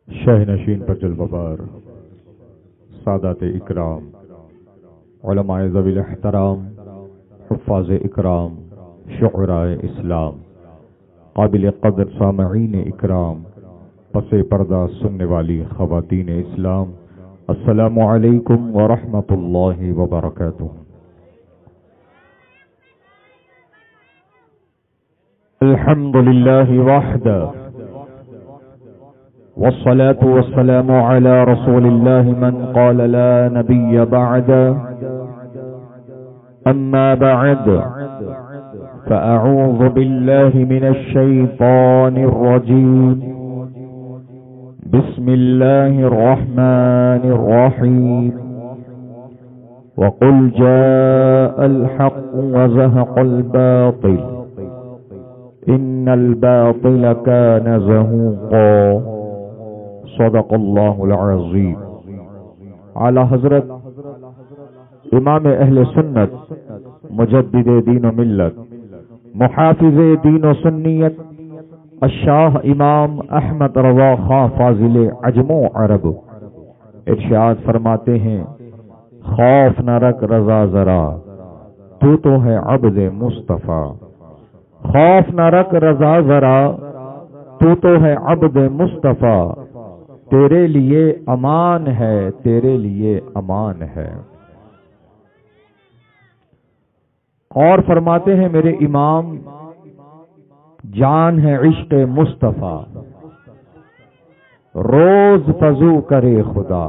شہ نشین پر جلوہ بار سادات اکرام، علماء ذوی الاحترام، حفاظ اکرام، شعراء اسلام، قابل قدر سامعین اکرام، پس پردہ سننے والی خواتین اسلام، السلام علیکم ورحمۃ اللہ وبرکاتہ۔ الحمد للہ وحدہ والصلاة والسلام على رسول الله من قال لا نبي بعد، أما بعد فأعوذ بالله من الشيطان الرجيم، بسم الله الرحمن الرحيم، وقل جاء الحق وزهق الباطل إن الباطل كان زهوقا، صدق اللہ العظیم۔ اعلی حضرت امام اہل سنت، مجدد دین و ملت، محافظ دین و سنیت، الشاہ امام احمد رضا خاں فاضل عجم و عرب ارشاد فرماتے ہیں، خوف نہ رکھ رضا ذرا، تو ہے عبد مصطفیٰ۔ خوف نہ رکھ رضا ذرا، تو ہے عبد مصطفیٰ، تیرے لیے امان ہے، تیرے لیے امان ہے۔ اور فرماتے ہیں میرے امام، جان ہے عشق مصطفیٰ، روز فضو کرے خدا۔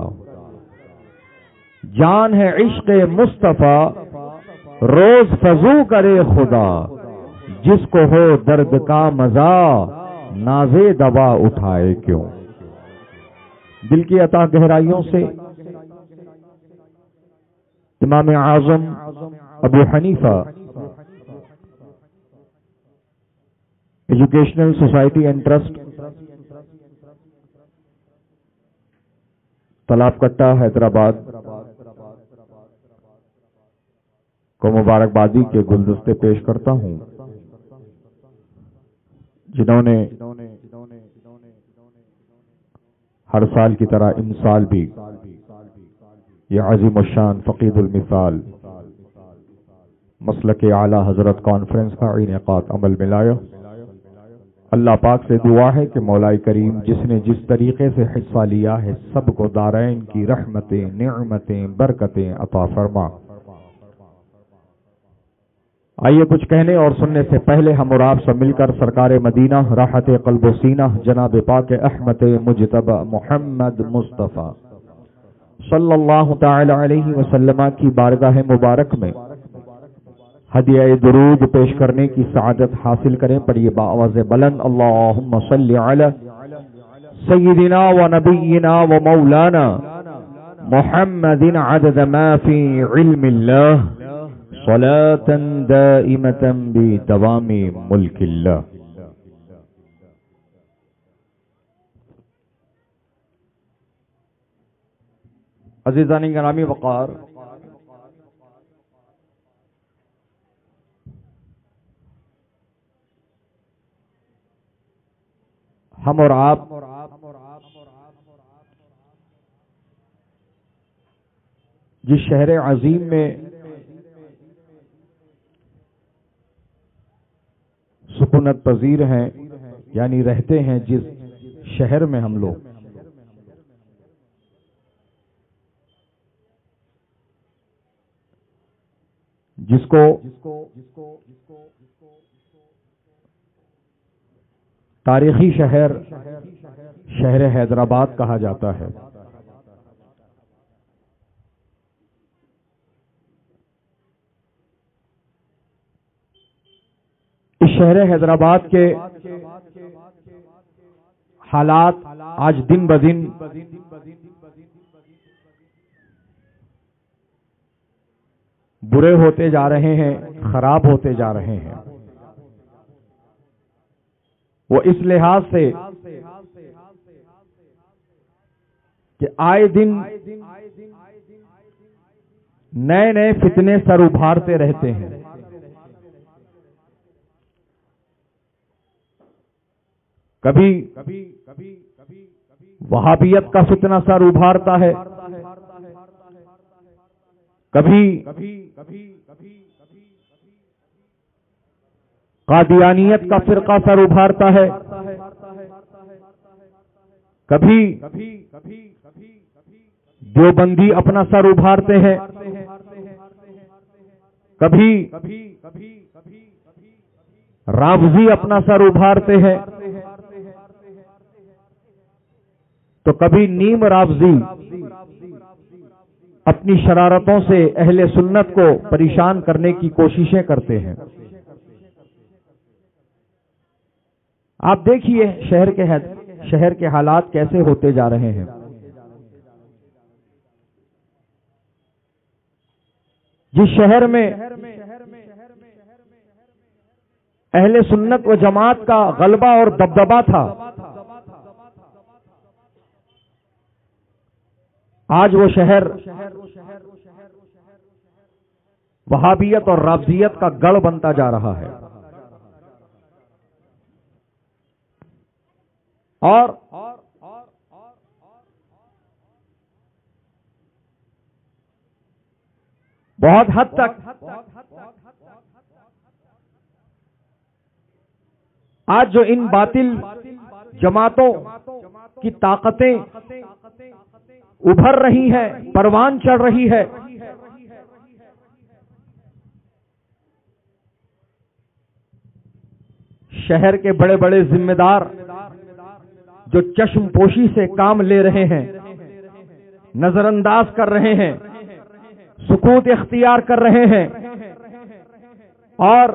جان ہے عشق مصطفیٰ، روز فضو کرے خدا، جس کو ہو درد کا مزہ نازے دوا اٹھائے کیوں۔ دل کی عطا گہرائیوں سے امام اعظم ابو حنیفہ ایجوکیشنل سوسائٹی اینڈ ٹرسٹ، تالاب کٹا، حیدرآباد کو مبارکبادی کے گلدستے پیش کرتا ہوں، جنہوں نے ہر سال کی طرح ان سال بھی یہ عظیم الشان فقید المثال مسلک اعلی حضرت کانفرنس کا انعقاد عمل میں لایا۔ اللہ پاک سے دعا ہے کہ مولا کریم جس نے جس طریقے سے حصہ لیا ہے سب کو دارین کی رحمتیں، نعمتیں، برکتیں عطا فرما۔ آئیے کچھ کہنے اور سننے سے پہلے ہم اور آپ سب مل کر سرکار مدینہ راحت قلب و سینہ جناب پاک احمد مجتبی محمد مصطفیٰ صلی اللہ تعالی علیہ وسلم کی بارگاہ مبارک میں ہدیہ درود پیش کرنے کی سعادت حاصل کریں۔ پڑھیے بآواز بلند، اللہم صلی علی سیدنا و نبینا و مولانا محمد عدد ما فی علم اللہ، صلاة دائمة بدوام ملک اللہ۔ عزیزان گرامی وقار، ہم اور آپ جس شہر عظیم میں سکونت پذیر ہیں، یعنی رہتے ہیں، جس شہر میں ہم لوگ جس کو تاریخی شہر حیدرآباد کہا جاتا ہے، اس شہر حیدرآباد کے حالات آج دن بدن برے ہوتے جا رہے ہیں، خراب ہوتے جا رہے ہیں۔ وہ اس لحاظ سے کہ آئے دن نئے نئے فتنے سر ابھارتے رہتے ہیں۔ کبھی وہابیت کا فتنہ سر ابھارتا ہے، کبھی قادیانیت کا فرقہ سر ابھارتا ہے، کبھی دیوبندی اپنا سر ابھارتے ہیں، کبھی رافضی اپنا سر ابھارتے ہیں، تو کبھی نیم رافضی اپنی شرارتوں سے اہل سنت کو پریشان کرنے کی کوششیں کرتے ہیں۔ آپ دیکھیے شہر کے حالات کیسے ہوتے جا رہے ہیں۔ جس شہر میں اہل سنت و جماعت کا غلبہ اور دبدبہ تھا، آج وہ شہر وہابیت اور رافضیت کا گڑھ بنتا جا رہا ہے، اور بہت حد تک آج جو ان باطل جماعتوں کی طاقتیں ابھر رہی ہیں، پروان چڑھ رہی ہے، شہر کے بڑے بڑے ذمہ دار جو چشم پوشی سے کام لے رہے ہیں، نظر انداز کر رہے ہیں، سکوت اختیار کر رہے ہیں اور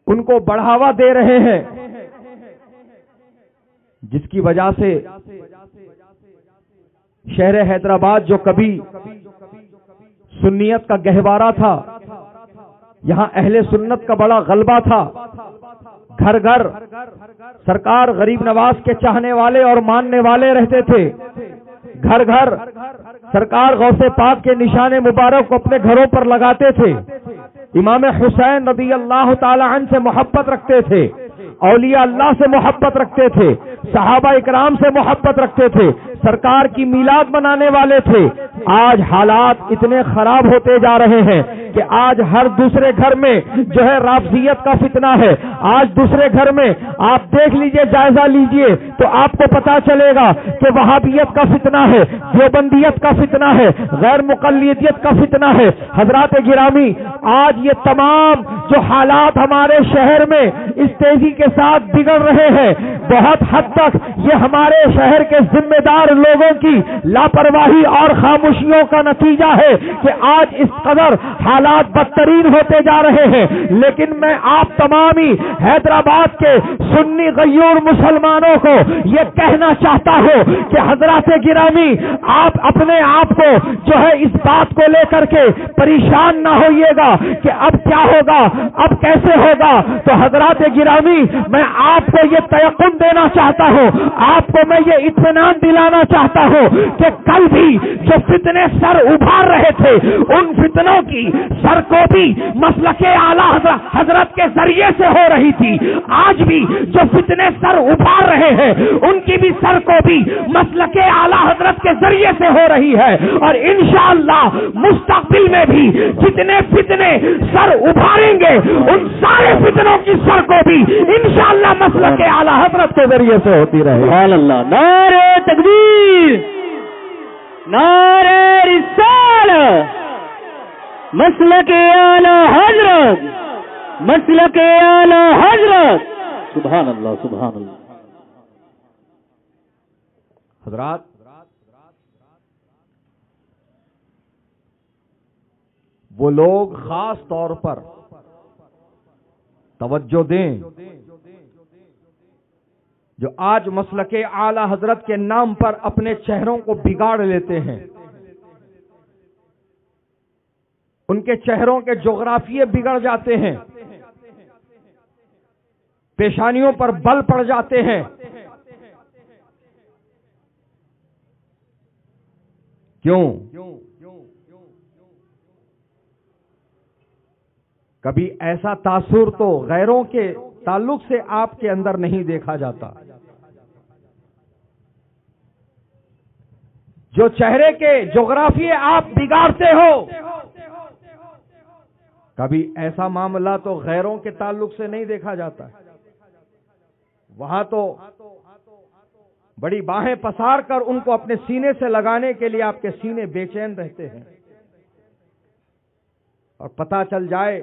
ان کو بڑھاوا دے رہے ہیں، جس کی وجہ سے شہر حیدرآباد جو کبھی سنیت کا گہوارہ تھا، یہاں اہل سنت کا بڑا غلبہ تھا، گھر گھر سرکار غریب نواز کے چاہنے والے اور ماننے والے رہتے تھے، گھر گھر سرکار غوث پاک کے نشان مبارک کو اپنے گھروں پر لگاتے تھے، امام حسین رضی اللہ تعالی عنہ سے محبت رکھتے تھے، اولیاء اللہ سے محبت رکھتے تھے، صحابہ اکرام سے محبت رکھتے تھے، سرکار کی میلاد منانے والے تھے۔ آج حالات اتنے خراب ہوتے جا رہے ہیں کہ آج ہر دوسرے گھر میں جو ہے رافضیت کا فتنہ ہے، آج دوسرے گھر میں آپ دیکھ لیجئے، جائزہ لیجئے تو آپ کو پتا چلے گا کہ وہابیت کا فتنہ ہے، دیوبندیت کا فتنہ ہے، غیر مقلدیت کا فتنہ ہے۔ حضرات گرامی، آج یہ تمام جو حالات ہمارے شہر میں اس تیزی کے ساتھ بگڑ رہے ہیں، بہت حد تک یہ ہمارے شہر کے ذمہ دار لوگوں کی لاپرواہی اور خاموشیوں کا نتیجہ ہے کہ آج اس قدر حالات بدترین ہوتے جا رہے ہیں۔ لیکن میں آپ تمامی حیدرآباد کے سنی غیور مسلمانوں کو یہ کہنا چاہتا ہوں کہ حضرات گرامی، آپ اپنے آپ کو جو ہے اس بات کو لے کر کے پریشان نہ ہوئیے گا کہ اب کیا ہوگا، اب کیسے ہوگا۔ تو حضرات گرامی، میں آپ کو یہ تیقن دینا چاہتا ہوں، آپ کو میں یہ اطمینان دلانا چاہتا ہوں کہ کل بھی جو فتنے سر ابھار رہے تھے، ان فتنوں کی سر کو بھی مسلک اعلیٰ حضرت کے ذریعے سے ہو رہی تھی، آج بھی جو فتنے سر ابھار رہے ہیں ان کی بھی سر کو بھی مسلک اعلیٰ حضرت کے ذریعے سے ہو رہی ہے، اور انشاءاللہ مستقبل میں بھی جتنے فتنے سر ابھاریں گے ان سارے فتنوں کی سر کو بھی انشاءاللہ مسلک اعلیٰ حضرت کے ذریعے سے ہوتی رہے۔ سبحان اللہ، نعرہ تکبیر، نعرہ رسالت، مسلک اعلیٰ حضرت، مسلک اعلیٰ حضرت، سبحان اللہ، سبحان اللہ۔ حضرات، وہ لوگ خاص طور پر توجہ دیں جو آج مسلک اعلی حضرت کے نام پر اپنے چہروں کو بگاڑ لیتے ہیں، ان کے چہروں کے جغرافیے بگڑ جاتے ہیں، پیشانیوں پر بل پڑ جاتے ہیں۔ کیوں؟ کبھی ایسا تاثر تو غیروں کے تعلق سے آپ کے اندر نہیں دیکھا جاتا، جو چہرے کے جغرافیے آپ بگاڑتے ہو، کبھی ایسا معاملہ تو غیروں کے تعلق سے نہیں دیکھا جاتا ہے۔ وہاں تو بڑی باہیں پسار کر ان کو اپنے سینے سے لگانے کے لیے آپ کے سینے بے چین رہتے ہیں، اور پتہ چل جائے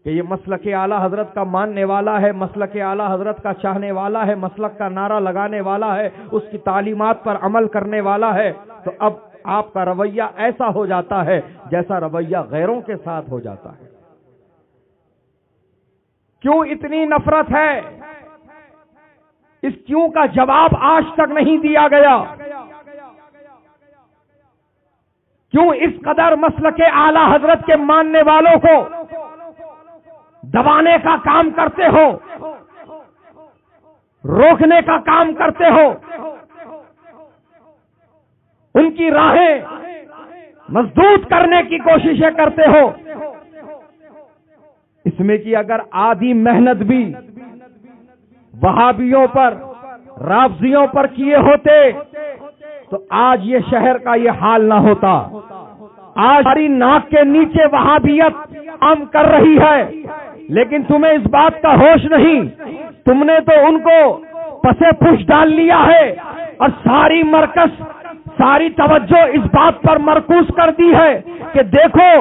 کہ یہ مسلک اعلی حضرت کا ماننے والا ہے، مسلک اعلی حضرت کا چاہنے والا ہے، مسلک کا نعرہ لگانے والا ہے، اس کی تعلیمات پر عمل کرنے والا ہے، تو اب آپ کا رویہ ایسا ہو جاتا ہے جیسا رویہ غیروں کے ساتھ ہو جاتا ہے۔ کیوں اتنی نفرت ہے؟ اس کیوں کا جواب آج تک نہیں دیا گیا۔ کیوں اس قدر مسلک اعلی حضرت کے ماننے والوں کو دبانے کا کام کرتے ہو، روکنے کا کام کرتے ہو، ان کی راہیں مسدود کرنے کی کوششیں کرتے ہو؟ اس میں کی اگر آدھی محنت بھی وہابیوں پر، رافضیوں پر کیے ہوتے تو آج یہ شہر کا یہ حال نہ ہوتا۔ آج ہماری ناک کے نیچے وہابیت عام کر رہی ہے، لیکن تمہیں اس بات کا ہوش نہیں، تم نے تو ان کو پسے پش ڈال لیا ہے، اور ساری مرکز، ساری توجہ اس بات پر مرکوز کر دی ہے کہ دیکھو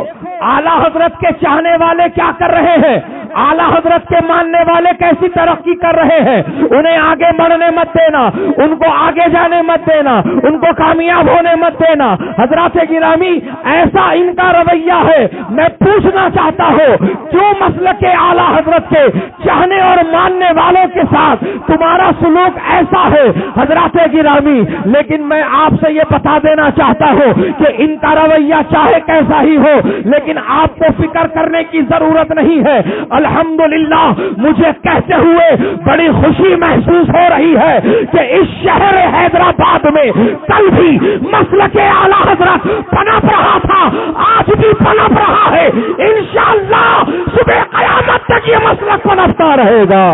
اعلی حضرت کے چاہنے والے کیا کر رہے ہیں، اعلی حضرت کے ماننے والے کیسی ترقی کر رہے ہیں، انہیں آگے بڑھنے مت دینا، ان کو آگے جانے مت دینا، ان کو کامیاب ہونے مت دینا۔ حضرات گرامی، ایسا ان کا رویہ ہے۔ میں پوچھنا چاہتا ہوں کیوں مسلک اعلی حضرت کے چاہنے اور ماننے والوں کے ساتھ تمہارا سلوک ایسا ہے حضرات گرامی؟ لیکن میں آپ سے یہ بتا دینا چاہتا ہوں کہ ان کا رویہ چاہے کیسا ہی ہو، لیکن آپ کو فکر کرنے کی ضرورت نہیں ہے۔ الحمدللہ مجھے کہتے ہوئے بڑی خوشی محسوس ہو رہی ہے کہ اس شہر حیدرآباد میں کل بھی مسلک اعلی حضرت پنپ رہا تھا، آج بھی پنپ رہا ہے، انشاءاللہ صبح قیامت تک یہ مسلک پنپتا رہے گا۔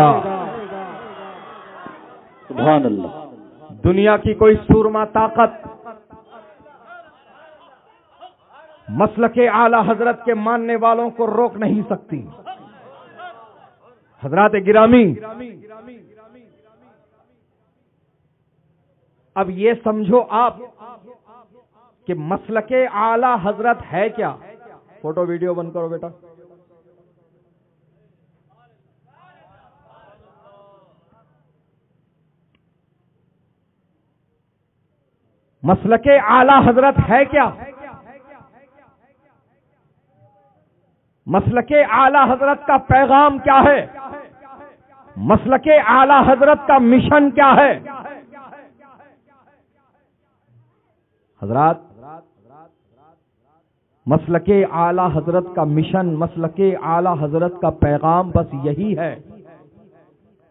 سبحان اللہ۔ دنیا کی کوئی سورما طاقت مسلک اعلی حضرت کے ماننے والوں کو روک نہیں سکتی۔ حضرات گرامی، اب یہ سمجھو آپ کہ مسلک اعلی حضرت ہے کیا؟ فوٹو ویڈیو بند کرو بیٹا۔ مسلک اعلی حضرت ہے کیا؟ مسلک اعلی حضرت کا پیغام کیا ہے؟ مسلک اعلی حضرت کا مشن کیا ہے؟ حضرات، مسلک اعلی حضرت کا مشن، مسلک اعلی حضرت کا پیغام بس یہی ہے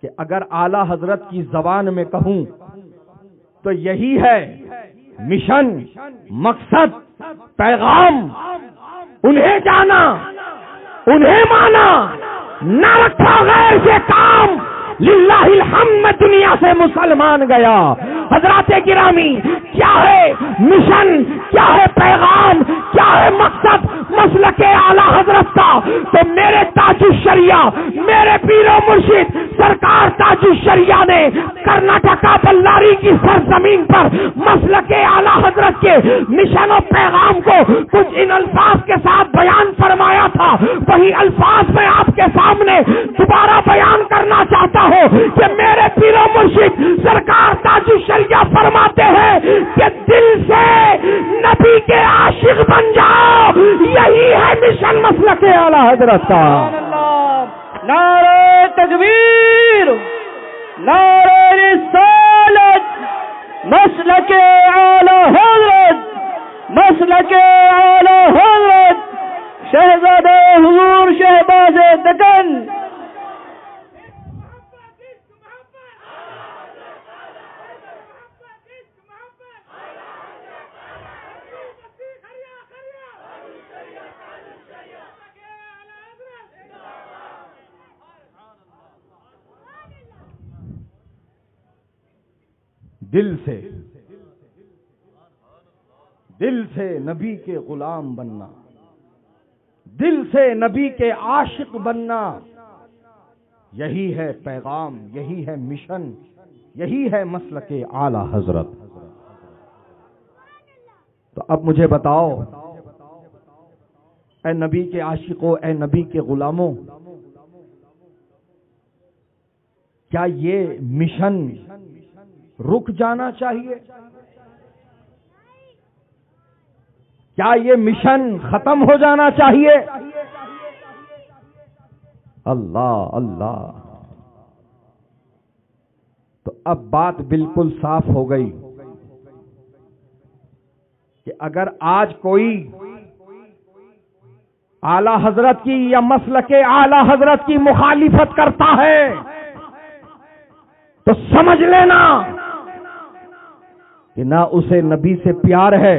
کہ اگر اعلی حضرت کی زبان میں کہوں تو یہی ہے مشن، مقصد، پیغام۔ انہیں جانا، انہیں مانا، نہ رکھا غیر سے کام، للہ الحمد دنیا سے مسلمان گیا۔ حضرات گرامی، کیا ہے مشن، کیا ہے پیغام، کیا ہے مقصد مسلک اعلی حضرت کا؟ تو میرے تاج الشریعہ، میرے پیر و مرشد سرکار تاج الشریعہ نے کرناٹکا بلاری کی سرزمین پر مسلک اعلی حضرت کے مشن و پیغام کو کچھ ان الفاظ کے ساتھ بیان فرمایا تھا۔ وہی الفاظ میں آپ کے سامنے دوبارہ بیان کرنا چاہتا ہوں کہ میرے پیر و مرشد سرکار تاج الشریعہ فرماتے ہیں کہ دل سے نبی کے عاشق بن جاؤ، یہی ہے مشن مسلک اعلی حضرت کا۔ نعرہ تکبیر، نعرہ رسالت، مسلک اعلی حضرت، مسلک اعلی حضرت شہزادہ حضور شہباز دکن۔ دل سے دل سے نبی کے غلام بننا، دل سے نبی کے عاشق بننا، یہی ہے پیغام، یہی ہے مشن، یہی ہے مسلک اعلی حضرت۔ تو اب مجھے بتاؤ اے نبی کے عاشقوں، اے نبی کے غلاموں، کیا یہ مشن رک جانا چاہیے؟ کیا یہ مشن ختم ہو جانا چاہیے؟ اللہ اللہ۔ تو اب بات بالکل صاف ہو گئی کہ اگر آج کوئی اعلی حضرت کی یا مسلک اعلی حضرت کی مخالفت کرتا ہے تو سمجھ لینا کہ نہ اسے نبی سے پیار ہے،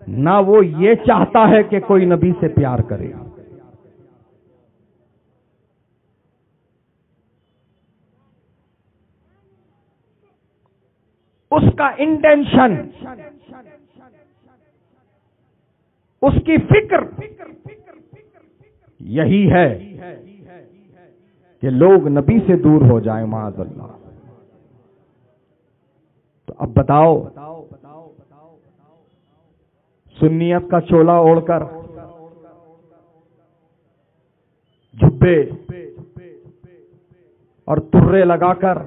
نہ وہ یہ چاہتا ہے کہ کوئی نبی سے پیار کرے۔ اس کا انٹینشن، اس کی فکر یہی ہے کہ لوگ نبی سے دور ہو جائیں معاذ اللہ۔ تو اب بتاؤ، سنیت کا چولا اوڑھ کر، جھبے اور ترے لگا کر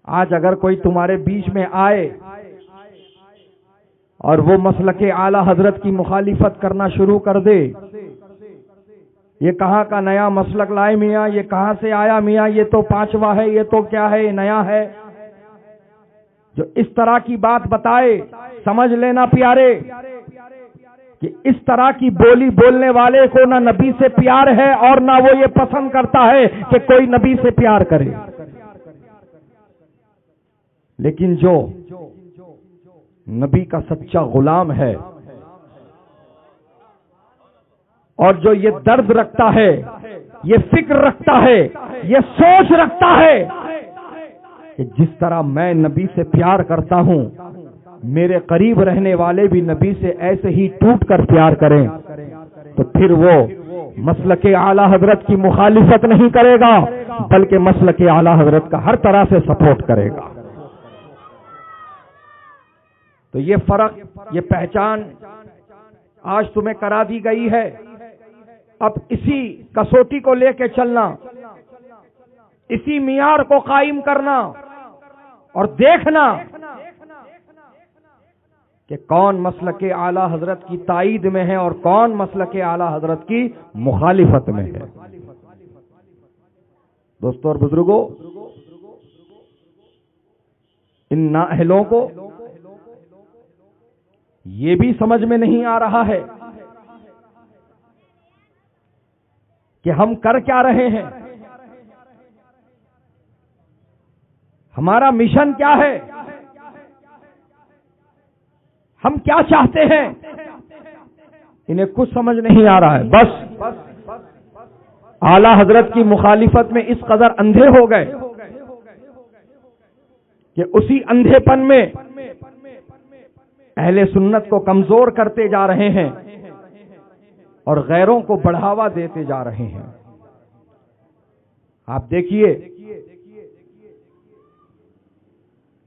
آج اگر کوئی تمہارے بیچ میں آئے اور وہ مسلک اعلی حضرت کی مخالفت کرنا شروع کر دے، یہ کہاں کا نیا مسلک لائے میاں، یہ کہاں سے آیا میاں، یہ تو پانچواں ہے، یہ تو کیا ہے، یہ نیا ہے، جو اس طرح کی بات بتائے، سمجھ لینا پیارے کہ اس طرح کی بولی بولنے والے کو نہ نبی سے پیار ہے اور نہ وہ یہ پسند کرتا ہے کہ کوئی نبی سے پیار کرے۔ لیکن جو نبی کا سچا غلام ہے اور جو یہ درد رکھتا ہے، یہ فکر رکھتا ہے، یہ سوچ رکھتا ہے کہ جس طرح میں نبی سے پیار کرتا ہوں، میرے قریب رہنے والے بھی نبی سے ایسے ہی ٹوٹ کر پیار کریں، تو پھر وہ مسلک اعلی حضرت کی مخالفت نہیں کرے گا بلکہ مسلک اعلی حضرت کا ہر طرح سے سپورٹ کرے گا۔ تو یہ فرق، یہ پہچان آج تمہیں کرا دی گئی ہے۔ اب اسی کسوٹی کو لے کے چلنا، اسی معیار کو قائم کرنا اور دیکھنا کہ کون مسلک اعلی حضرت کی تائید میں ہے اور کون مسلک اعلی حضرت کی مخالفت میں ہے۔ دوستو اور بزرگوں، ان نااہلوں کو یہ بھی سمجھ میں نہیں آ رہا ہے کہ ہم کر کیا رہے ہیں، ہمارا مشن کیا ہے، ہم کیا چاہتے ہیں، انہیں کچھ سمجھ نہیں آ رہا ہے۔ بس اعلی حضرت کی مخالفت میں اس قدر اندھے ہو گئے کہ اسی اندھے پن میں اہل سنت کو کمزور کرتے جا رہے ہیں اور غیروں کو بڑھاوا دیتے جا رہے ہیں۔ آپ دیکھیے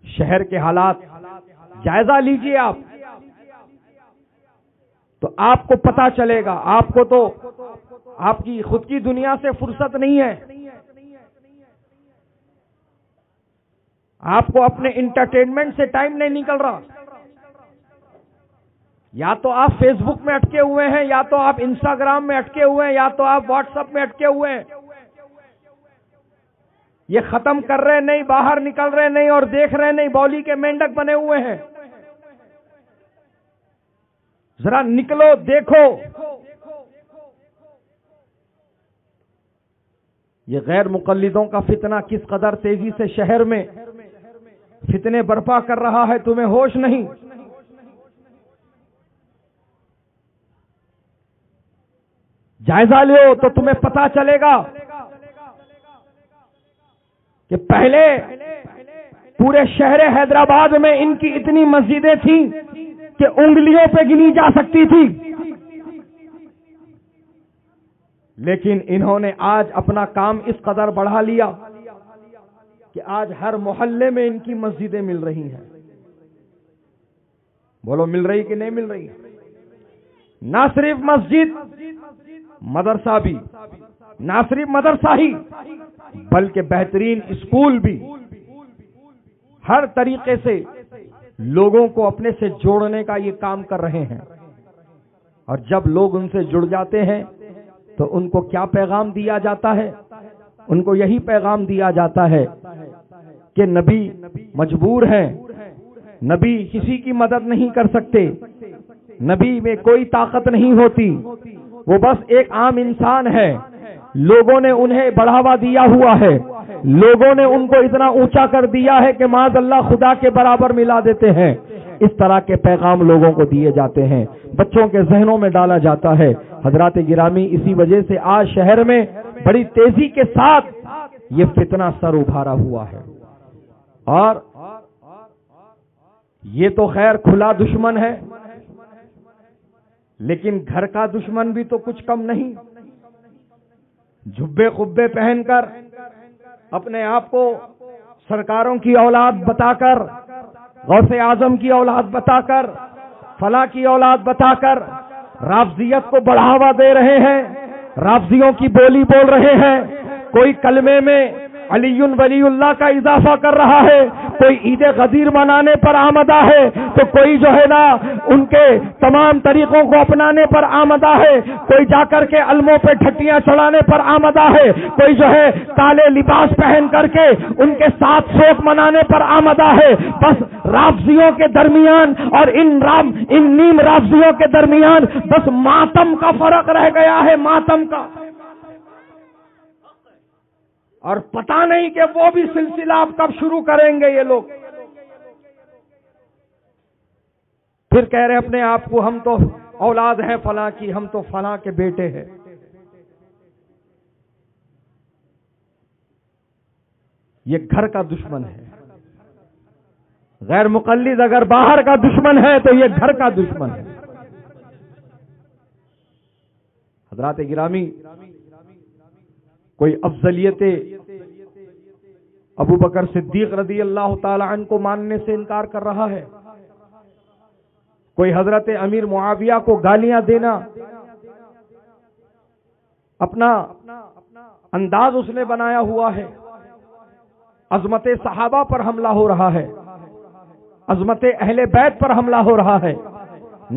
شہر کے حالات، جائزہ لیجئے آپ تو آپ کو پتا چلے گا۔ آپ کو تو آپ کی خود کی دنیا سے فرصت نہیں ہے، آپ کو اپنے انٹرٹینمنٹ سے ٹائم نہیں نکل رہا، یا تو آپ فیس بک میں اٹکے ہوئے ہیں، یا تو آپ انسٹاگرام میں اٹکے ہوئے ہیں، یا تو آپ واٹس ایپ میں اٹکے ہوئے ہیں۔ یہ ختم کر رہے نہیں، باہر نکل رہے نہیں اور دیکھ رہے نہیں، بولی کے مینڈک بنے ہوئے ہیں۔ ذرا نکلو، دیکھو یہ غیر مقلدوں کا فتنہ کس قدر تیزی سے شہر میں فتنے برپا کر رہا ہے، تمہیں ہوش نہیں؟ جائزہ لو تو تمہیں پتا چلے گا کہ پہلے پورے شہر حیدرآباد میں ان کی اتنی مسجدیں تھیں کہ انگلیوں پہ گنی جا سکتی تھی، لیکن انہوں نے آج اپنا کام اس قدر بڑھا لیا کہ آج ہر محلے میں ان کی مسجدیں مل رہی ہیں۔ بولو مل رہی کہ نہیں مل رہی؟ نہ صرف مسجد، مدرسہ بھی، نہ صرف مدرسہ ہی بلکہ بہترین اسکول بھی، ہر طریقے سے لوگوں کو اپنے سے جوڑنے کا یہ کام کر رہے ہیں۔ اور جب لوگ ان سے جڑ جاتے ہیں تو ان کو کیا پیغام دیا جاتا ہے؟ ان کو یہی پیغام دیا جاتا ہے کہ نبی مجبور ہیں، نبی کسی کی مدد نہیں کر سکتے، نبی میں کوئی طاقت نہیں ہوتی، وہ بس ایک عام انسان ہے، لوگوں نے انہیں بڑھاوا دیا ہوا ہے، لوگوں نے ان کو اتنا اونچا کر دیا ہے کہ معاذ اللہ خدا کے برابر ملا دیتے ہیں۔ اس طرح کے پیغام لوگوں کو دیے جاتے ہیں، بچوں کے ذہنوں میں ڈالا جاتا ہے۔ حضرات گرامی، اسی وجہ سے آج شہر میں بڑی تیزی کے ساتھ یہ فتنہ سر ابھارا ہوا ہے، اور یہ تو خیر کھلا دشمن ہے، لیکن گھر کا دشمن بھی تو کچھ کم نہیں۔ جھبے قبے پہن کر اپنے آپ کو سرکاروں کی اولاد بتا کر، غوث اعظم کی اولاد بتا کر، فلاں کی اولاد بتا کر رافضیت کو بڑھاوا دے رہے ہیں، رافضیوں کی بولی بول رہے ہیں۔ کوئی کلمے میں علی ولی اللہ کا اضافہ کر رہا ہے، کوئی عید غدیر منانے پر آمدہ ہے، تو کوئی جو ہے نا ان کے تمام طریقوں کو اپنانے پر آمدہ ہے، کوئی جا کر کے علموں پہ ٹھٹیاں چڑھانے پر آمدہ ہے، کوئی جو ہے کالے لباس پہن کر کے ان کے ساتھ شوق منانے پر آمدہ ہے۔ بس رافضیوں کے درمیان اور ان نیم رافضیوں کے درمیان بس ماتم کا فرق رہ گیا ہے، ماتم کا، اور پتہ نہیں کہ وہ بھی سلسلہ اب کب شروع کریں گے یہ لوگ۔ پھر کہہ رہے اپنے آپ کو ہم تو اولاد ہیں فلاں کی، ہم تو فلاں کے بیٹے ہیں۔ یہ گھر کا دشمن ہے۔ غیر مقلد اگر باہر کا دشمن ہے تو یہ گھر کا دشمن ہے۔ حضرات گرامی، کوئی افضلیت ابو بکر صدیق رضی اللہ تعالی عنہ کو ماننے سے انکار کر رہا ہے، کوئی حضرت امیر معاویہ کو گالیاں دینا اپنا انداز اس نے بنایا ہوا ہے، عظمت صحابہ پر حملہ ہو رہا ہے، عظمت اہل بیت پر حملہ ہو رہا ہے،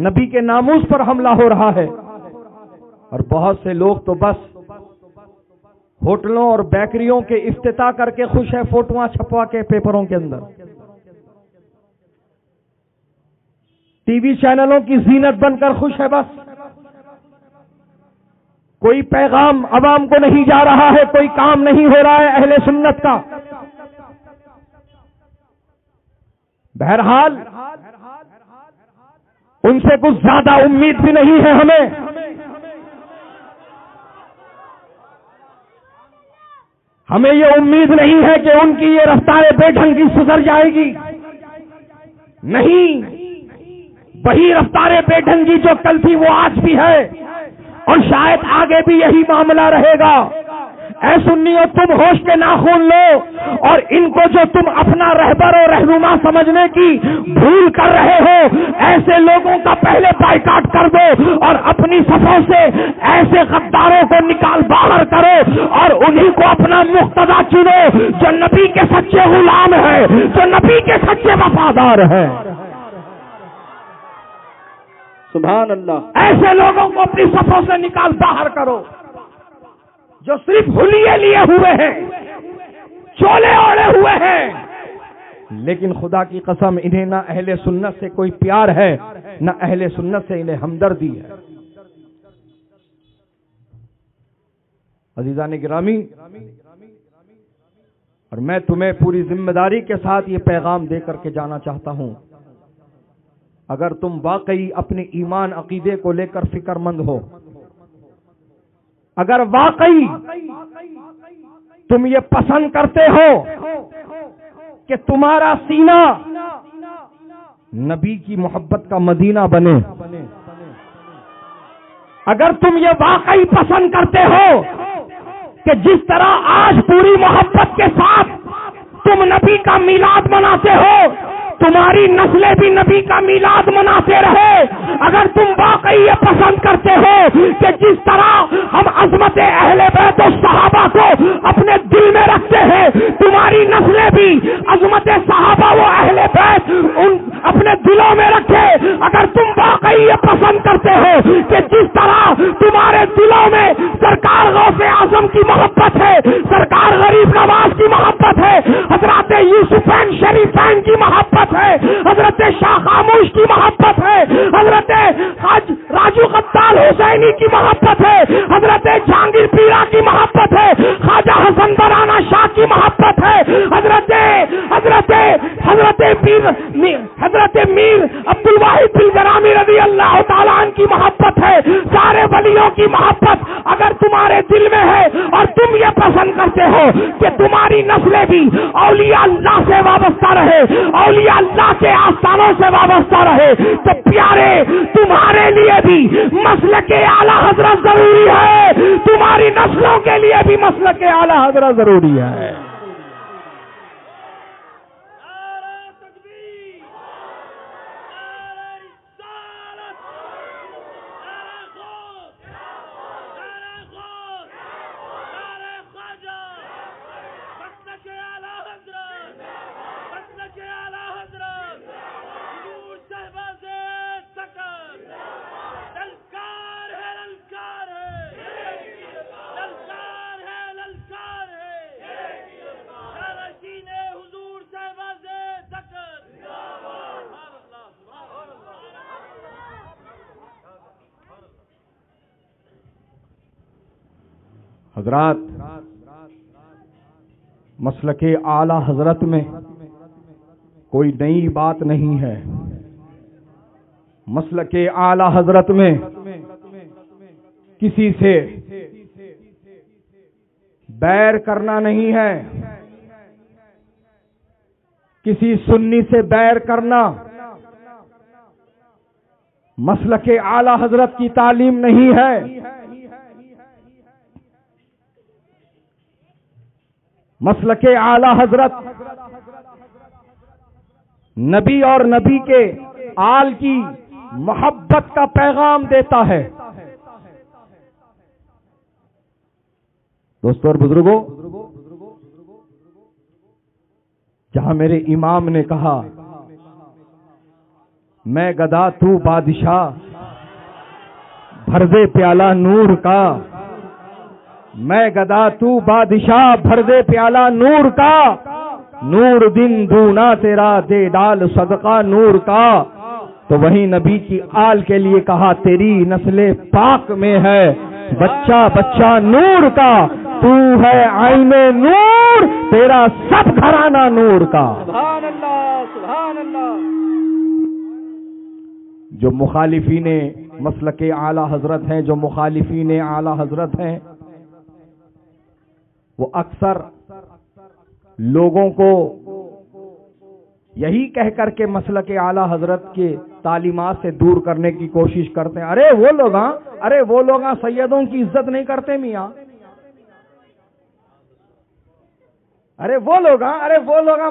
نبی کے ناموس پر حملہ ہو رہا ہے۔ اور بہت سے لوگ تو بس ہوٹلوں اور بیکریوں کے افتتاح کر کے خوش ہے، فوٹوਆਂ چھپوا کے پیپروں کے اندر، ٹی وی چینلوں کی زینت بن کر خوش ہے۔ بس کوئی پیغام عوام کو نہیں جا رہا ہے، کوئی کام نہیں ہو رہا ہے اہل سنت کا۔ بہرحال ان سے کچھ زیادہ امید بھی نہیں ہے ہمیں۔ ہمیں یہ امید نہیں ہے کہ ان کی یہ رفتار بے ڈھنگی سدھر جائے گی، نہیں، وہی رفتار بے ڈھنگی جو کل تھی وہ آج بھی ہے، اور شاید آگے بھی یہی معاملہ رہے گا۔ اے سنیو، تم ہوش کے ناخن لو، اور ان کو جو تم اپنا رہبر اور رہنما سمجھنے کی بھول کر رہے ہو، ایسے لوگوں کا پہلے بائیکاٹ کر دو، اور اپنی صفوں سے ایسے غداروں کو نکال باہر کرو، اور انہی کو اپنا مقتدی چنو جو نبی کے سچے غلام ہیں، جو نبی کے سچے وفادار ہیں۔ سبحان اللہ۔ ایسے لوگوں کو اپنی صفوں سے نکال باہر کرو جو صرف حلیے لیے ہوئے ہیں، چولے اوڑے ہوئے ہیں، لیکن خدا کی قسم انہیں نہ اہل سنت سے کوئی پیار ہے، نہ اہل سنت سے انہیں ہمدردی ہے۔ عزیزان گرامی، اور میں تمہیں پوری ذمہ داری کے ساتھ یہ پیغام دے کر کے جانا چاہتا ہوں، اگر تم واقعی اپنے ایمان عقیدے کو لے کر فکر مند ہو، اگر واقعی تم یہ پسند کرتے ہو کہ تمہارا سینہ نبی کی محبت کا مدینہ بنے. اگر تم یہ واقعی پسند کرتے ہو کہ جس طرح آج پوری محبت کے ساتھ تم نبی کا میلاد مناتے ہو, تمہاری نسلیں بھی نبی کا میلاد مناتے رہے. اگر تم واقعی یہ پسند کرتے ہو کہ جس طرح ہم عظمت اہل بیت و صحابہ کو اپنے دل میں رکھتے ہیں, تمہاری نسلیں بھی عظمت صحابہ و اہل بیت ان اپنے دلوں میں رکھے. اگر تم واقعی یہ پسند کرتے ہو کہ جس طرح تمہارے دلوں میں سرکار غوث اعظم کی محبت ہے, سرکار غریب نواز کی محبت ہے, حضرات یوسفین شریفین کی محبت ہے, حضرت شاہ خاموش کی محبت ہے, حضرت حاج راجو قتال حسینی کی محبت ہے, حضرت جہانگیر پیرا کی محبت ہے, خواجہ حسن برانا شاہ کی محبت ہے, حضرت میر عبد الواحد الگرامی رضی اللہ تعالیٰ عنہ کی محبت ہے, سارے ولیوں کی محبت اگر تمہارے دل میں ہے اور تم یہ پسند کرتے ہو کہ تمہاری نسلیں بھی اولیاء اللہ سے وابستہ رہے, اولیاء اللہ کے آستانوں سے وابستہ رہے, تو پیارے تمہارے لیے بھی مسلک اعلی حضرت ضروری ہے, تمہاری نسلوں کے لیے بھی مسلک اعلی حضرت ضروری ہے. حضرات, مسلک اعلی حضرت میں کوئی نئی بات نہیں ہے. مسلک اعلی حضرت میں کسی سے بیر کرنا نہیں ہے, کسی سنی سے بیر کرنا مسلک اعلی حضرت کی تعلیم نہیں ہے. مسلک اعلی حضرت نبی اور نبی کے آل کی محبت کا پیغام دیتا ہے. دوستو اور بزرگوں, جہاں میرے امام نے کہا میں گدا تو بادشاہ, بھر دے پیالہ نور کا, میں گدا تو بادشاہ, بھر دے پیالہ نور کا, نور دن دونا تیرا, دے ڈال صدقہ نور کا. تو وہی نبی کی آل کے لیے کہا تیری نسل پاک میں ہے بچہ بچہ نور کا, تو ہے عین نور, تیرا سب گھرانہ نور کا. سبحان اللہ, سبحان اللہ. جو مخالفین مسلک اعلی حضرت ہیں, جو مخالفین اعلی حضرت ہیں, وہ اکثر لوگوں کو یہی کہہ کر کے مسلک اعلی حضرت کے تعلیمات سے دور کرنے کی کوشش کرتے ہیں. ارے وہ لوگ سیدوں کی عزت نہیں کرتے میاں, ارے وہ لوگ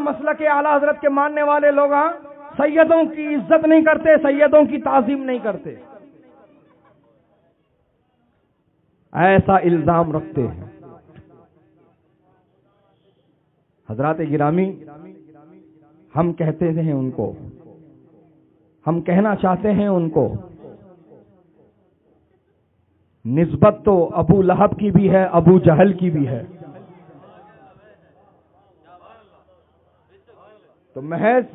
مسلک اعلی حضرت کے ماننے والے لوگ سیدوں کی عزت نہیں کرتے, سیدوں کی تعظیم نہیں کرتے, ایسا الزام رکھتے ہیں. حضرات گرامی, ہم کہتے ہیں ان کو, ہم کہنا چاہتے ہیں ان کو, نسبت تو ابو لہب کی بھی ہے, ابو جہل کی بھی ہے. تو محض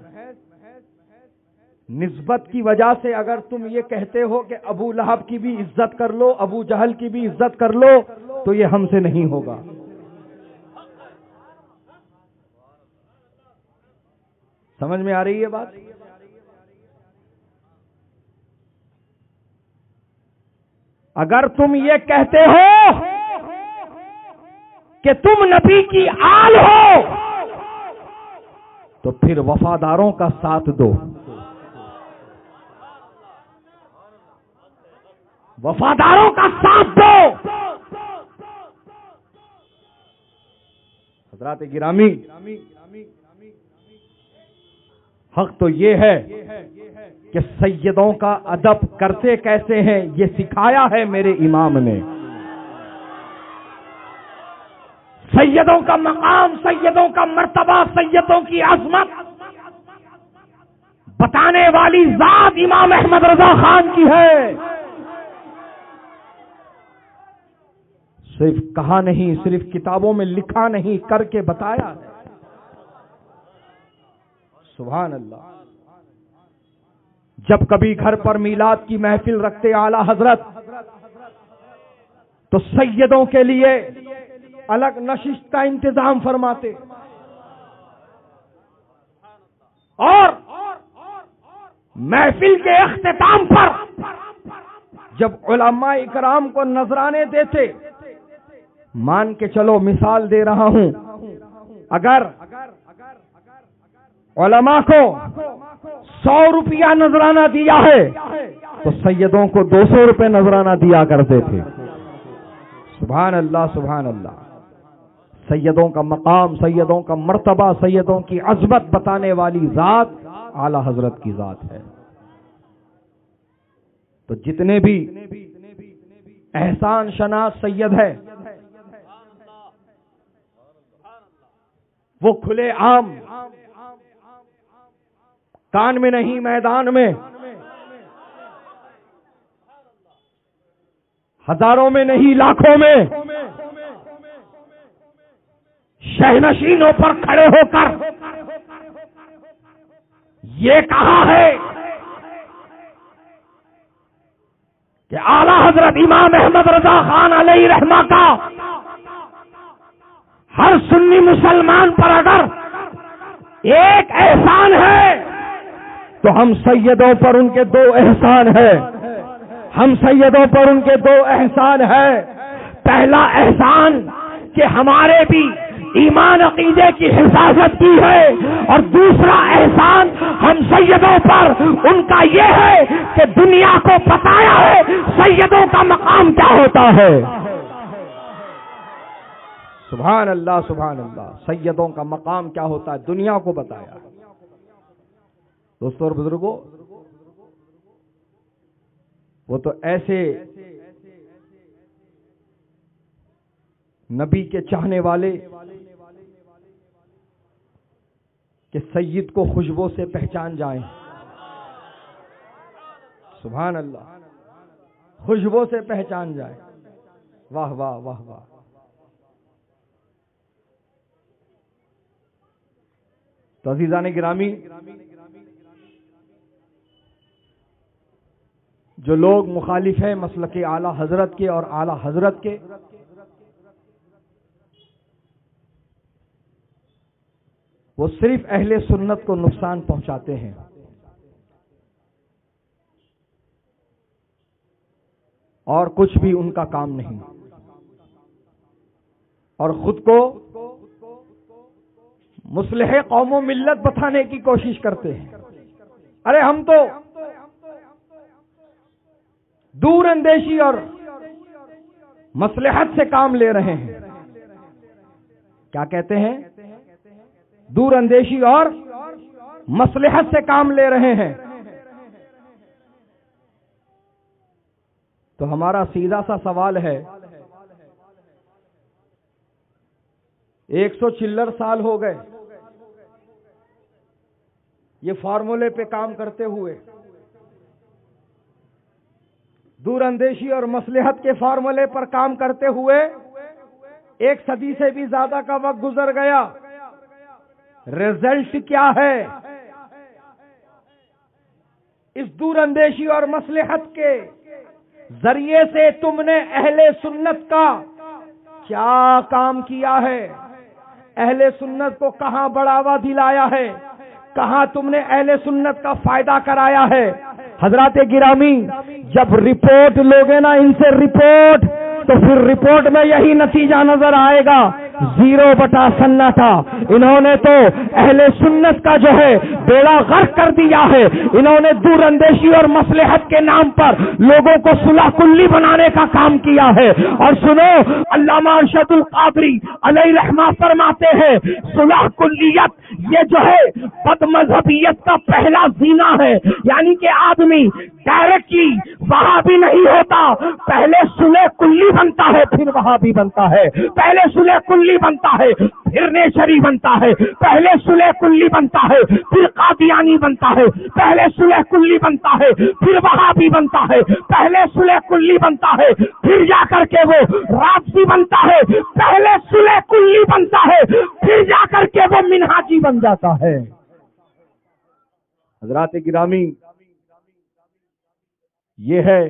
نسبت کی وجہ سے اگر تم یہ کہتے ہو کہ ابو لہب کی بھی عزت کر لو, ابو جہل کی بھی عزت کر لو, تو یہ ہم سے نہیں ہوگا. سمجھ میں آ رہی ہے بات؟ اگر تم یہ کہتے ہو کہ تم نبی کی آل ہو تو پھر وفاداروں کا ساتھ دو، وفاداروں کا ساتھ دو۔ حضرات گرامی، حق تو یہ ہے کہ سیدوں کا ادب کرتے کیسے ہیں یہ سکھایا ہے میرے امام نے۔ سیدوں کا مقام، سیدوں کا مرتبہ، سیدوں کی عظمت بتانے والی ذات امام احمد رضا خان کی ہے۔ صرف کہا نہیں، صرف کتابوں میں لکھا نہیں، کر کے بتایا ہے۔ سبحان اللہ۔ جب کبھی گھر پر میلاد کی محفل رکھتے اعلی حضرت تو سیدوں کے لیے الگ نشست کا انتظام فرماتے، اور محفل کے اختتام پر جب علماء اکرام کو نذرانے دیتے، مان کے چلو مثال دے رہا ہوں، اگر علماء کو 100 روپیہ نذرانہ دیا ہے تو سیدوں کو 200 روپے نذرانہ دیا کرتے تھے۔ سبحان اللہ، سبحان اللہ۔ سیدوں کا مقام، سیدوں کا مرتبہ، سیدوں کی عظمت بتانے والی ذات اعلی حضرت کی ذات ہے۔ تو جتنے بھی احسان شناس سید ہے وہ کھلے عام، کان میں نہیں میدان میں، ہزاروں میں نہیں لاکھوں میں، شہنشینوں پر کھڑے ہو کر یہ کہا ہے کہ اعلی حضرت امام احمد رضا خان علیہ رحمہ کا ہر سنی مسلمان پر اگر ایک احسان ہے تو ہم سیدوں پر ان کے 2 احسان ہے، ہم سیدوں پر ان کے 2 احسان ہے۔ پہلا احسان کہ ہمارے بھی ایمان عقیدے کی حفاظت کی ہے، اور دوسرا احسان ہم سیدوں پر ان کا یہ ہے کہ دنیا کو بتایا ہے سیدوں کا مقام کیا ہوتا ہے۔ سبحان اللہ، سبحان اللہ۔ سیدوں کا مقام کیا ہوتا ہے دنیا کو بتایا۔ دوستوں اور بزرگوں، وہ تو ایسے نبی کے چاہنے والے کہ سید کو خوشبو سے پہچان جائیں۔ سبحان اللہ، خوشبو سے پہچان جائیں۔ واہ واہ واہ واہ۔ تو عزیزان گرامی، جو لوگ مخالف ہیں مسلک اعلی حضرت کے اور اعلی حضرت کے، وہ صرف اہل سنت کو نقصان پہنچاتے ہیں، اور کچھ بھی ان کا کام نہیں، اور خود کو مصلح قوم و ملت بتانے کی کوشش کرتے ہیں۔ ارے ہم تو دور اندیشی اور مصلحت سے کام لے رہے ہیں۔ کیا کہتے ہیں؟ دور اندیشی اور مصلحت سے کام لے رہے ہیں۔ تو ہمارا سیدھا سا سوال ہے، 100 چلر سال ہو گئے یہ فارمولے پہ کام کرتے ہوئے، دور اندیشی اور مصلحت کے فارمولے پر کام کرتے ہوئے 1 صدی سے بھی زیادہ کا وقت گزر گیا۔ رزلٹ کیا ہے؟ اس دور اندیشی اور مصلحت کے ذریعے سے تم نے اہل سنت کا کیا کام کیا ہے؟ اہل سنت کو کہاں بڑھاوا دلایا ہے؟ کہاں تم نے اہل سنت کا فائدہ کرایا ہے؟ حضرات گرامی، جب رپورٹ لوگے نا ان سے رپورٹ، تو پھر رپورٹ میں یہی نتیجہ نظر آئے گا 0 بٹا سناٹا۔ انہوں نے تو اہل سنت کا جو ہے بیڑا غرق کر دیا ہے۔ انہوں نے دور اندیشی اور مصلحت کے نام پر لوگوں کو صلح کلی بنانے کا کام کیا ہے۔ اور سنو، علامہ ارشد القادری علیہ رحمہ فرماتے ہیں صلح کلیت یہ جو ہے بد مذہبیت کا پہلا زینہ ہے، یعنی کہ آدمی ڈائریکٹلی وہاں بھی نہیں ہوتا، پہلے صلح کلی بنتا ہے پھر وہاں بھی بنتا ہے، پہلے صلح کلی بنتا ہے پھر نیشری بنتا ہے، پہلے صلح کلی بنتا ہے پھر قادیانی بنتا ہے، پہلے صلح کلی بنتا ہے پھر وہاں بھی بنتا ہے، پہلے صلح کلی بنتا ہے پھر جا کر کے وہ رافضی بنتا ہے، پہلے صلح کلی بنتا ہے پھر جا کر کے وہ منہاجی بن جاتا ہے۔ حضرات گرامی، یہ ہے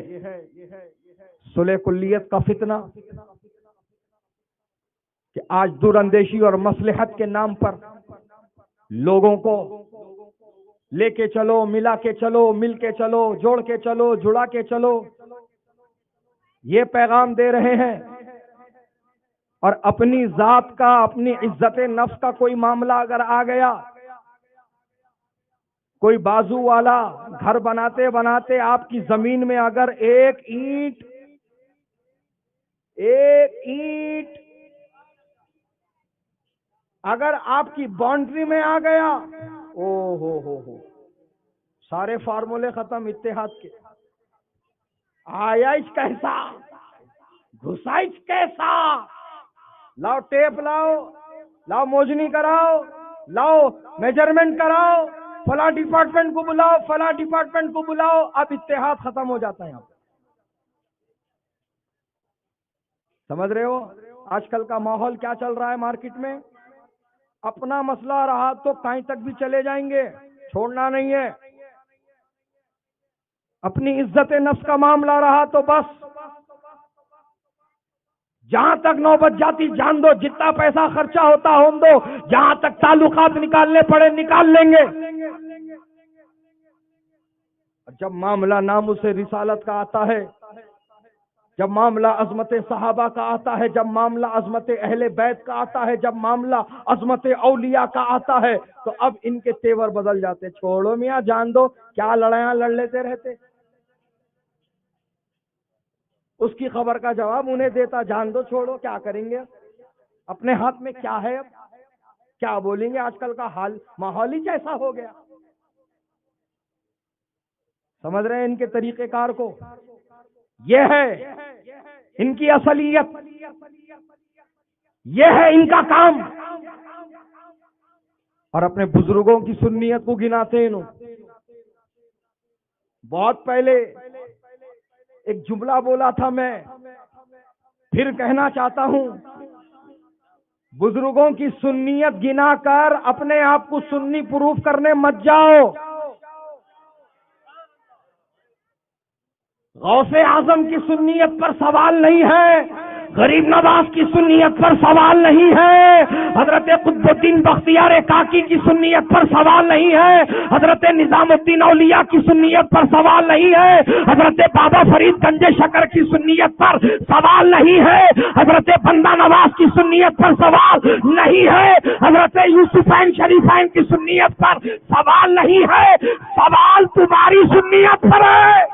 صلح کلیت کا فتنہ کہ آج دور اندیشی اور مصلحت کے نام پر لوگوں کو لے کے چلو، ملا کے چلو، مل کے چلو، جوڑ کے چلو، جڑا کے چلو، یہ پیغام دے رہے ہیں۔ اور اپنی ذات کا، اپنی عزت نفس کا کوئی معاملہ اگر آ گیا، کوئی بازو والا گھر بناتے بناتے آپ کی زمین میں اگر ایک اینٹ اگر آپ کی باؤنڈری میں آ گیا، او ہو سارے فارمولے ختم اتحاد کے۔ آیائش کیسا، گھسائش کیسا، لاؤ ٹیپ لاؤ موجنی کراؤ، لاؤ میجرمنٹ کراؤ، فلاں ڈپارٹمنٹ کو بلاؤ، فلاں ڈپارٹمنٹ کو بلاؤ، اب اتحاد ختم ہو جاتا ہے یہاں۔ سمجھ رہے ہو آج کل کا ماحول کیا چل رہا ہے مارکیٹ میں؟ اپنا مسئلہ رہا تو کہیں تک بھی چلے جائیں گے، چھوڑنا نہیں ہے۔ اپنی عزت نفس کا معاملہ رہا تو بس جہاں تک نوبت جاتی جان دو، جتنا پیسہ خرچہ ہوتا ہون دو، جہاں تک تعلقات نکالنے پڑے نکال لیں گے۔ جب معاملہ ناموس رسالت کا آتا ہے، جب معاملہ عظمت صحابہ کا آتا ہے، جب معاملہ عظمت اہل بیت کا آتا ہے، جب معاملہ عظمت اولیاء کا آتا ہے، تو اب ان کے تیور بدل جاتے۔ چھوڑو میاں، جان دو، کیا لڑائیاں لڑ لیتے رہتے۔ اس کی خبر کا جواب انہیں دیتا، جان دو، چھوڑو، کیا کریں گے، اپنے ہاتھ میں کیا ہے، اب کیا بولیں گے۔ آج کل کا حال ماحول ہی کیسا ہو گیا۔ سمجھ رہے ہیں ان کے طریقہ کار کو؟ یہ ہے ان کی اصلیت، یہ ہے ان کا کام۔ اور اپنے بزرگوں کی سنیت کو گناتے ہیں انہوں۔ بہت پہلے ایک جملہ بولا تھا، میں پھر کہنا چاہتا ہوں، بزرگوں کی سنیت گنا کر اپنے آپ کو سنی پروف کرنے مت جاؤ۔ غوث اعظم کی سنیت پر سوال نہیں ہے، غریب نواز کی سنیت پر سوال نہیں ہے، حضرت قطب الدین بختیار کاکی کی سنیت پر سوال نہیں ہے، حضرت نظام الدین اولیاء کی سنیت پر سوال نہیں ہے، حضرت بابا فرید گنج شکر کی سنیت پر سوال نہیں ہے، حضرت بندہ نواز کی سنیت پر سوال نہیں ہے، حضرت یوسفین شریفین کی سنیت پر سوال نہیں ہے، سوال تمہاری سنیت پر ہے۔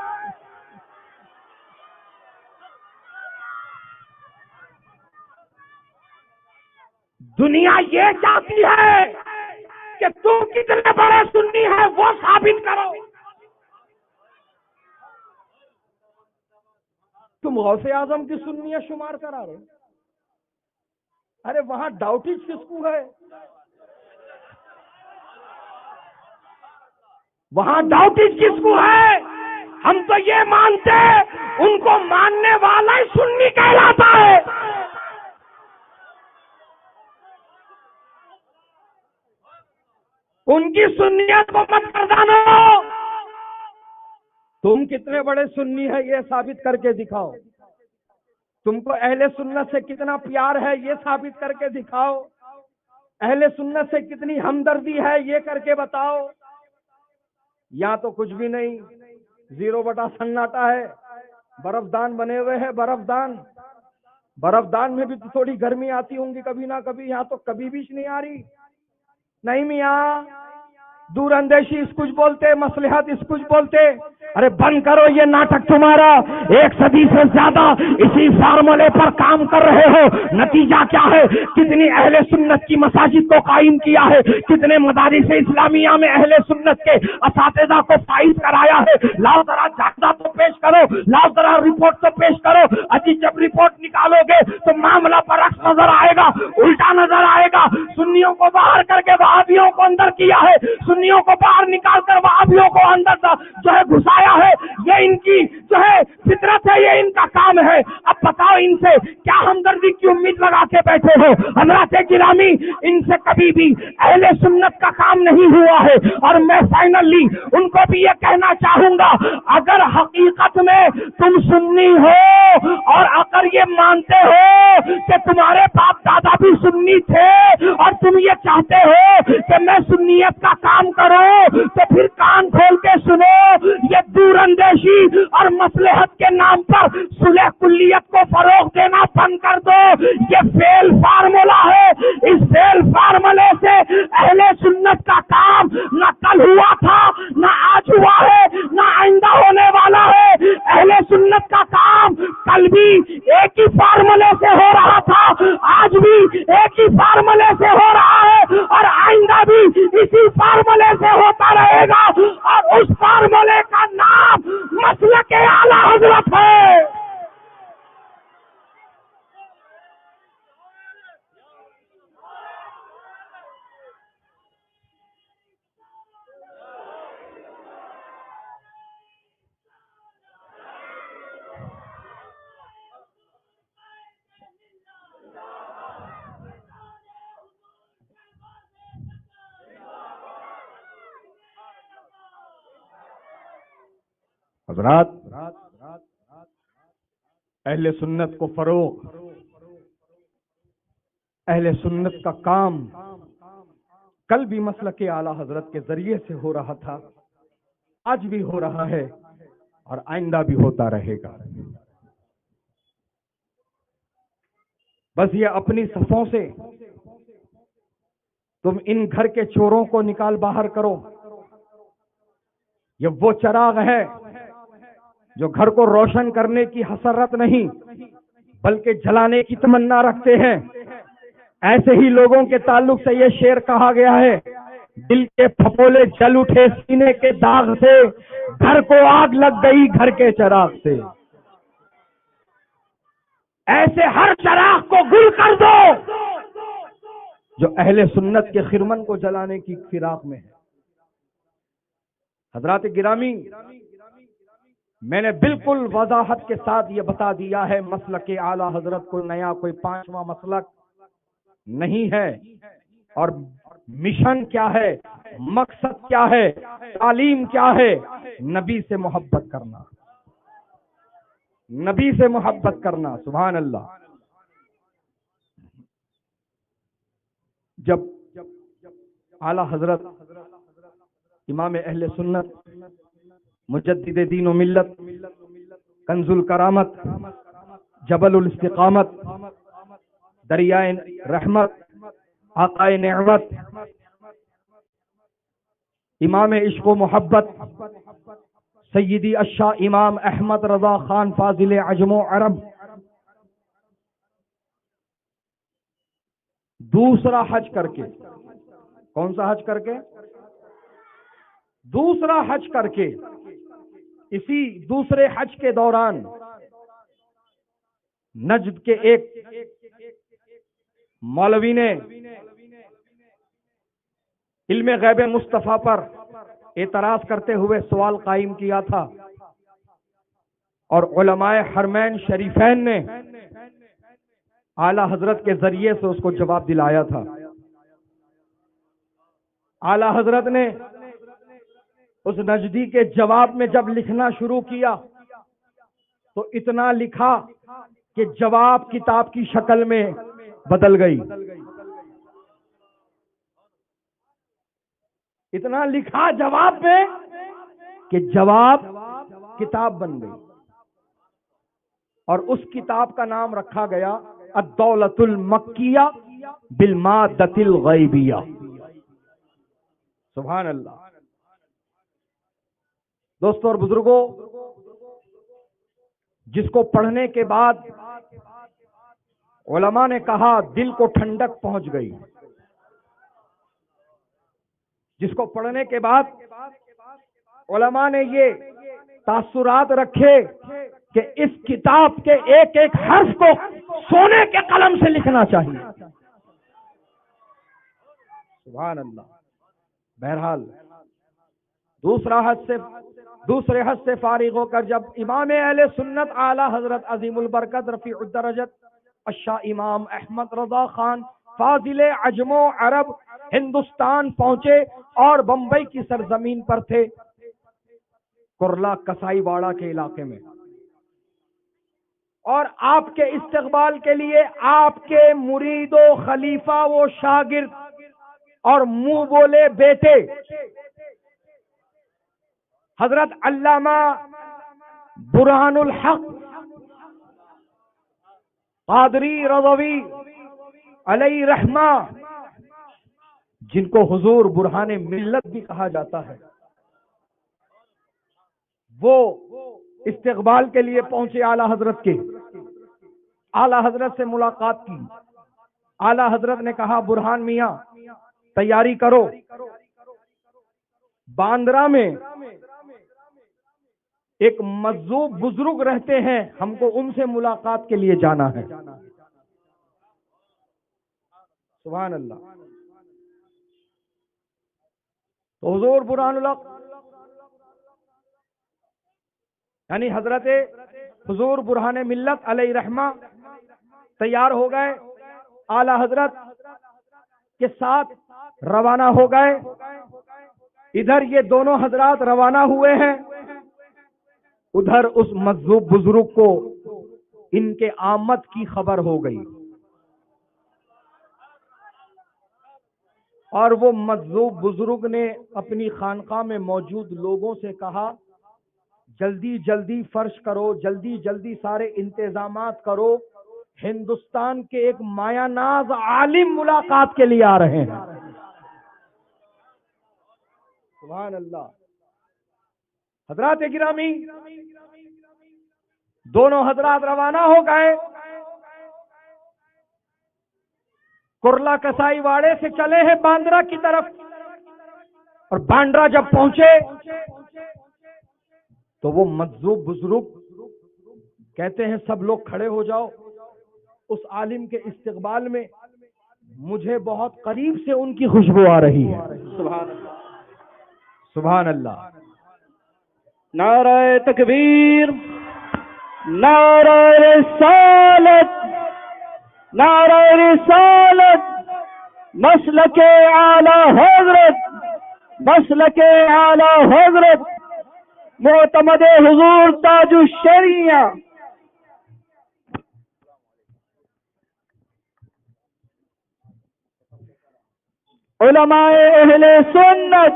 دنیا یہ چاہتی ہے کہ تم کتنے بڑے سنی ہے وہ ثابت کرو۔ تم غوث اعظم کی سنیت شمار کرا رہے، ارے وہاں ڈاؤٹیج کس کو ہے؟ وہاں ڈاؤٹیج کس کو ہے؟ ہم تو یہ مانتے ان کو ماننے والا ہی سنی کہلاتا ہے۔ ان کی سنیت کو مت گردانو۔ تم کتنے بڑے سنی ہے یہ ثابت کر کے دکھاؤ، تم کو اہل سنت سے کتنا پیار ہے یہ ثابت کر کے دکھاؤ، اہل سنت سے کتنی ہمدردی ہے یہ کر کے بتاؤ۔ یا تو کچھ بھی نہیں، 0 بٹا سناٹا ہے، برف دان بنے ہوئے ہیں، برف دان۔ برفدان میں بھی تو تھوڑی گرمی آتی ہوں گی کبھی نہ کبھی، یہاں تو کبھی بھی نہیں آ رہی. نہیں میاں، دور اندیشی اس کچھ بولتے، مصلحت اس کچھ بولتے. ارے بند کرو یہ ناٹک تمہارا. 1 صدی سے زیادہ اسی فارمولے پر کام کر رہے ہو. نتیجہ کیا ہے؟ کتنی اہل سنت کی مساجد کو قائم کیا ہے، کتنے مدارس اسلامیہ میں اہل سنت کے اساتذہ کو فائز کرایا ہے. لاؤ ذرا جائزہ تو پیش کرو، لاؤ ذرا رپورٹ تو پیش کرو. اجی جب رپورٹ نکالو گے تو معاملہ برعکس نظر آئے گا، الٹا نظر آئے گا. سنیوں کو باہر کر کے وہابیوں کو اندر کیا ہے، سنیوں کو باہر نکال کر وہابیوں کو اندر جو ہے گھسایا ہے. یہ ان کی جو ہے فطرت ہے، یہ ان کا کام ہے. اب بتاؤ ان سے کیا ہمدردی کی امید لگا کے بیٹھے ہو؟ حضرات گرامی، ان سے کبھی بھی اہل سنت کا کام نہیں ہوا ہے. اور میں فائنلی ان کو بھی یہ کہنا چاہوں گا، اگر حقیقت میں تم سنی ہو اور اگر یہ مانتے ہو کہ تمہارے باپ دادا بھی سنی تھے اور تم یہ چاہتے ہو کہ میں سنیت کا کام کروں، تو پھر کان کھول کے سنو. یہ دور اندیشی اور مصلحت کے نام پر صلح کلیت کو فروغ دینا بند کر دو. یہ فیل فارمولا ہے. اس فیل فارمولے سے اہل سنت کا کام نہ کل ہوا تھا، نہ آج ہوا ہے، نہ آئندہ ہونے والا ہے. اہل سنت کا کام کل بھی ایک ہی فارمولے سے ہو رہا تھا، آج بھی ایک ہی فارمولے سے ہو رہا ہے، اور آئندہ بھی اسی فارمولے سے ہوتا رہے گا. اور اس فارمولے کا نام مسلک اعلی حضرت ہے. حضرات، اہل سنت کو فروغ، اہل سنت کا کام کل بھی مسلک اعلی حضرت کے ذریعے سے ہو رہا تھا، آج بھی ہو رہا ہے، اور آئندہ بھی ہوتا رہے گا. بس یہ اپنی صفوں سے تم ان گھر کے چوروں کو نکال باہر کرو. یہ وہ چراغ ہے جو گھر کو روشن کرنے کی حسرت نہیں بلکہ جلانے کی تمنا رکھتے ہیں. ایسے ہی لوگوں کے تعلق سے یہ شعر کہا گیا ہے، دل کے پھپولے جل اٹھے سینے کے داغ سے، گھر کو آگ لگ گئی گھر کے چراغ سے. ایسے ہر چراغ کو گل کر دو جو اہل سنت کے خرمن کو جلانے کی فراق میں ہے. حضرات گرامی، میں نے بالکل وضاحت کے ساتھ یہ بتا دیا ہے، مسلک اعلی حضرت کوئی نیا کوئی 5واں مسلک نہیں ہے. اور مشن کیا ہے، مقصد کیا ہے، تعلیم کیا ہے؟ نبی سے محبت کرنا، نبی سے محبت کرنا. سبحان اللہ. جب اعلی حضرت امام اہل سنت، مجدد دین و ملت، کنز الکرامت، جبل الاستقامت، دریائے رحمت، آقائے نعمت، امام عشق و محبت، سیدی الشاہ امام احمد رضا خان فاضل عجم و عرب دوسرا حج کر کے، کون سا حج کر کے؟ دوسرا حج کر کے، اسی دوسرے حج کے دوران نجد کے ایک مولوی نے علم غیب مصطفیٰ پر اعتراض کرتے ہوئے سوال قائم کیا تھا، اور علماء حرمین شریفین نے اعلی حضرت کے ذریعے سے اس کو جواب دلایا تھا. اعلی حضرت نے اس نجدی کے جواب میں جب لکھنا شروع کیا تو اتنا لکھا کہ جواب کتاب کی شکل میں بدل گئی. اتنا لکھا جواب میں کہ جواب کتاب بن گئی. اور اس کتاب کا نام رکھا گیا الدولۃ المکیہ بالمادۃ الغیبیہ. سبحان اللہ. دوستو اور بزرگوں، جس کو پڑھنے کے بعد علماء نے کہا دل کو ٹھنڈک پہنچ گئی، جس کو پڑھنے کے بعد علماء نے یہ تاثرات رکھے کہ اس کتاب کے ایک ایک حرف کو سونے کے قلم سے لکھنا چاہیے. سبحان اللہ. بہرحال دوسرے حد سے فارغ ہو کر جب امام اہل سنت اعلی حضرت عظیم البرکت رفیع الدرجت الشاہ امام احمد رضا خان فاضل عجم و عرب ہندوستان پہنچے اور بمبئی کی سرزمین پر تھے، کرلا کسائی واڑہ کے علاقے میں، اور آپ کے استقبال کے لیے آپ کے مرید و خلیفہ و شاگرد اور منہ بولے بیٹے حضرت علامہ برہان الحق قادری رضوی علیہ رحمہ، جن کو حضور برہان ملت بھی کہا جاتا ہے، وہ استقبال کے لیے پہنچے اعلی حضرت کے. اعلی حضرت سے ملاقات کی. اعلی حضرت نے کہا برہان میاں تیاری کرو، باندرا میں ایک مجذوب بزرگ رہتے ہیں، ہم کو ان سے ملاقات کے لیے جانا ہے. سبحان اللہ. تو حضور برہان الحق یعنی حضرت حضور برہان ملت علیہ رحمہ تیار ہو گئے، اعلی حضرت کے ساتھ روانہ ہو گئے. ادھر یہ دونوں حضرات روانہ ہوئے ہیں، ادھر اس مجذوب بزرگ کو ان کے آمد کی خبر ہو گئی، اور وہ مجذوب بزرگ نے اپنی خانقاہ میں موجود لوگوں سے کہا جلدی جلدی فرش کرو، جلدی جلدی سارے انتظامات کرو، ہندوستان کے ایک مایہ ناز عالم ملاقات کے لیے آ رہے ہیں. سبحان اللہ. حضرات گرامی، دونوں حضرات روانہ ہو گئے، کرلا کسائی واڑے سے چلے ہیں باندرا کی طرف، اور باندرا جب پہنچے تو وہ مجذوب بزرگ کہتے ہیں سب لوگ کھڑے ہو جاؤ، اس عالم کے استقبال میں مجھے بہت قریب سے ان کی خوشبو آ رہی ہے. سبحان اللہ. سبحان اللہ. نعرہ تکبیر، نعرہ رسالت، نعرہ رسالت، مسلک اعلی حضرت، مسلک اعلی حضرت معتمد حضور تاج الشریعہ علماء اہل سنت،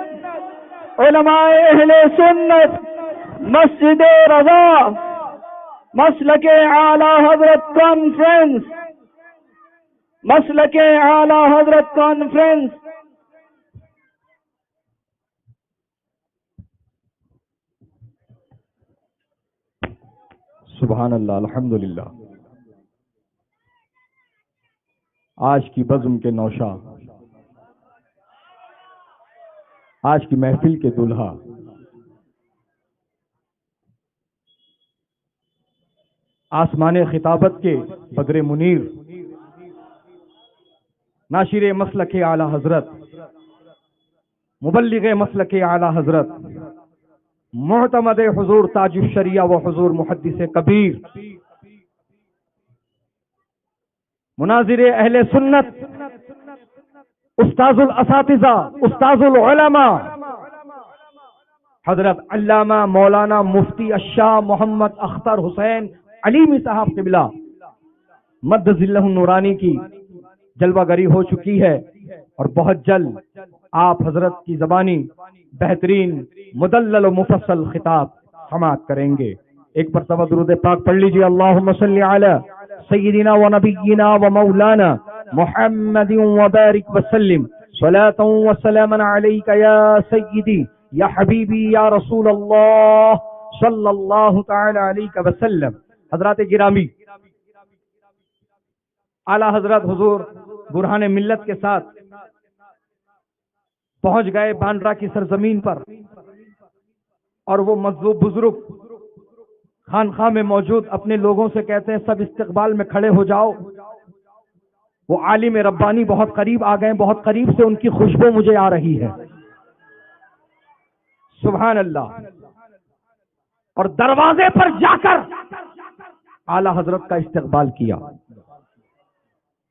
علماء اہل سنت مسجد رضا مسلک اعلی حضرت کانفرنس، مسلک اعلی حضرت کانفرنس سبحان اللہ. الحمدللہ. آج کی بزم کے نوشا، آج کی محفل کے دلہا، آسمان خطابت کے بدر منیر، ناشر مسلک اعلی حضرت، مبلغ مسلک اعلی حضرت، معتمد حضور تاج الشریعہ و حضور محدث کبیر، مناظر اہل سنت، استاذ الاساتذہ، استاذ العلماء، حضرت علامہ مولانا مفتی الشاہ محمد اختر حسین علیمی صاحب قبلہ مد ظلہ النورانی کی جلوہ گری ہو چکی ہے، اور بہت جلد آپ حضرت کی زبانی بہترین مدلل و مفصل خطاب سماعت کریں گے ایک مرتبہ درود پاک پڑھ لیجیے. اللہم صلی علی سیدنا و نبینا و مولانا محمد و بارک وسلم صلاۃ و سلاما علیک یا سیدی یا حبیبی یا رسول اللہ صلی اللہ تعالی علیہ وسلم. حضرات گرامی، اعلی حضرت حضور برہان ملت کے ساتھ پہنچ گئے باندرا کی سرزمین پر، اور وہ مذہب بزرگ خانقاہ میں موجود اپنے لوگوں سے کہتے ہیں سب استقبال میں کھڑے ہو جاؤ. وہ عالم ربانی بہت قریب آ گئے، بہت قریب سے ان کی خوشبو مجھے آ رہی ہے. سبحان اللہ. اور دروازے پر جا کر اعلی حضرت کا استقبال کیا.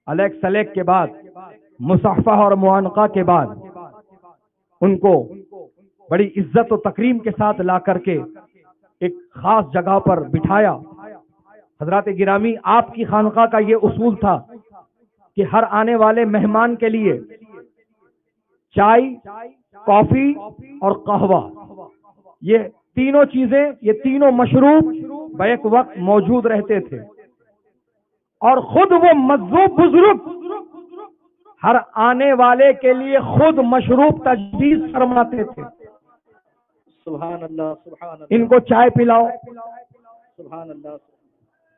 علیک سلیک کے بعد، مصافحہ اور معانقہ کے بعد ان کو بڑی عزت و تکریم کے ساتھ لا کر کے ایک خاص جگہ پر بٹھایا. حضرات گرامی، آپ کی خانقاہ کا یہ اصول تھا کہ ہر آنے والے مہمان کے لیے چائے، کافی اور قہوہ، یہ تینوں چیزیں، یہ تینوں مشروب بیک وقت موجود رہتے تھے. اور خود وہ مذہب بزرگ ہر آنے والے کے لیے خود مشروب تجویز فرماتے تھے. سبحان اللہ، سبحان اللہ. ان کو چائے پلاؤ، سبحان اللہ.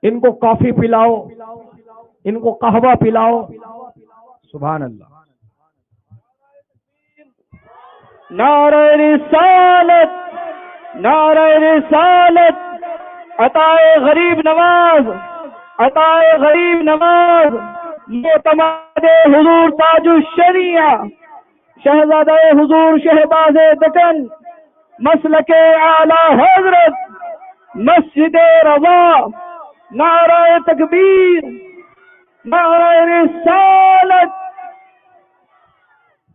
ان کو کافی پلاؤ، ان کو قہوہ پلاؤ. سبحان اللہ. نعرہ رسالت، نعرہ رسالت، عطائے غریب نواز، عطائے غریب نواز. معتمد حضور تاج الشریعہ، شہزادہ حضور شہباز دکن، مسلک اعلی حضرت مسجد رضا. نعرہ تکبیر، نعرہ رسالت.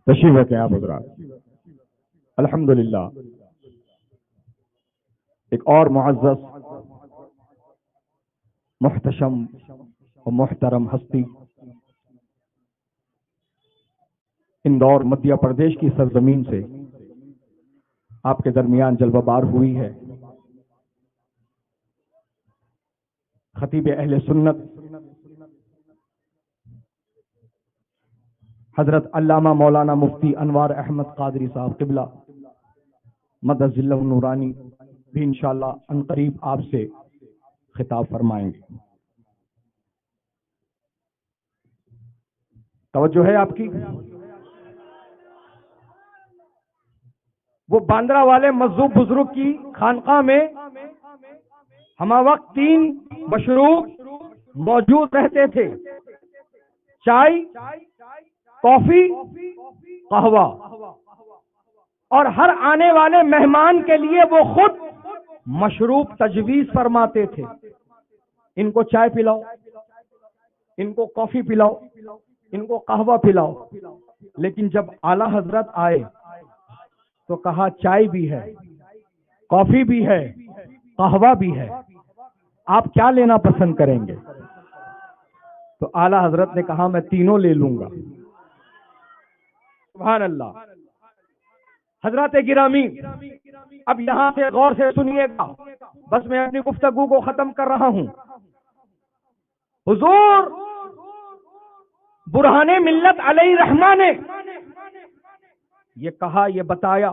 تشریف رکھیں آپ حضرات. الحمدللہ ایک اور معزز، محتشم و محترم ہستی اندور مدھیہ پردیش کی سرزمین سے آپ کے درمیان جلوہ بار ہوئی ہے. خطیب اہل سنت حضرت علامہ مولانا مفتی انوار احمد قادری صاحب قبلہ مدد ذلہ نورانی بھی انشاءاللہ عنقریب آپ سے خطاب فرمائیں گے. توجہ ہے آپ کی. وہ باندرا والے مذہب بزرگ کی خانقاہ میں ہمہ وقت 3 مشروب موجود رہتے تھے: چائے، کافی، قہوہ. اور ہر آنے والے مہمان کے لیے وہ خود مشروب تجویز فرماتے تھے. ان کو چائے پلاؤ، ان کو کافی پلاؤ، ان کو قہوہ پلاؤ. لیکن جب اعلی حضرت آئے تو کہا چائے بھی ہے، کافی بھی ہے، قہوہ بھی ہے، آپ کیا لینا پسند کریں گے؟ تو اعلی حضرت نے کہا میں تینوں لے لوں گا. سبحان اللہ. حضرات گرامی، اب یہاں سے غور سے سنیے گا، بس میں اپنی گفتگو کو ختم کر رہا ہوں. حضور برہان ملت علیہ رحمہ نے یہ کہا، یہ بتایا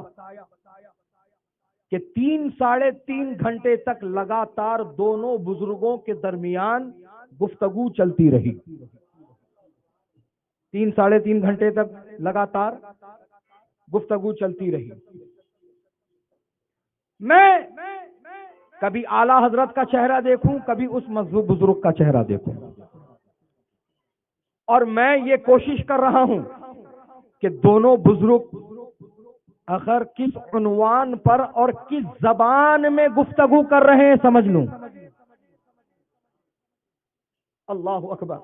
کہ 3-3.5 گھنٹے تک لگاتار دونوں بزرگوں کے درمیان گفتگو چلتی رہی. 3-3.5 گھنٹے تک لگاتار گفتگو چلتی رہی. میں کبھی اعلی حضرت کا چہرہ دیکھوں، کبھی اس مذہب بزرگ کا چہرہ دیکھوں، اور میں یہ کوشش کر رہا ہوں کہ دونوں بزرگ اگر کس عنوان پر اور کس زبان میں گفتگو کر رہے ہیں سمجھ لوں. اللہ اکبر.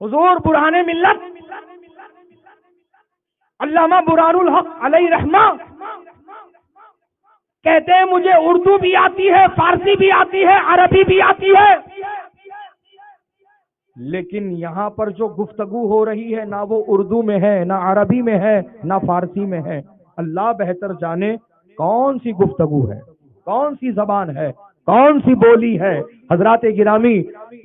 حضور برہان ملت علامہ برہان الحق علیہ رحمہ کہتے ہیں مجھے اردو بھی آتی ہے، فارسی بھی آتی ہے، عربی بھی آتی ہے، لیکن یہاں پر جو گفتگو ہو رہی ہے نہ وہ اردو میں ہے، نہ عربی میں ہے، نہ فارسی میں ہے. اللہ بہتر جانے کون سی گفتگو ہے. کون سی زبان ہے، کون سی بولی ہے؟ حضرات گرامی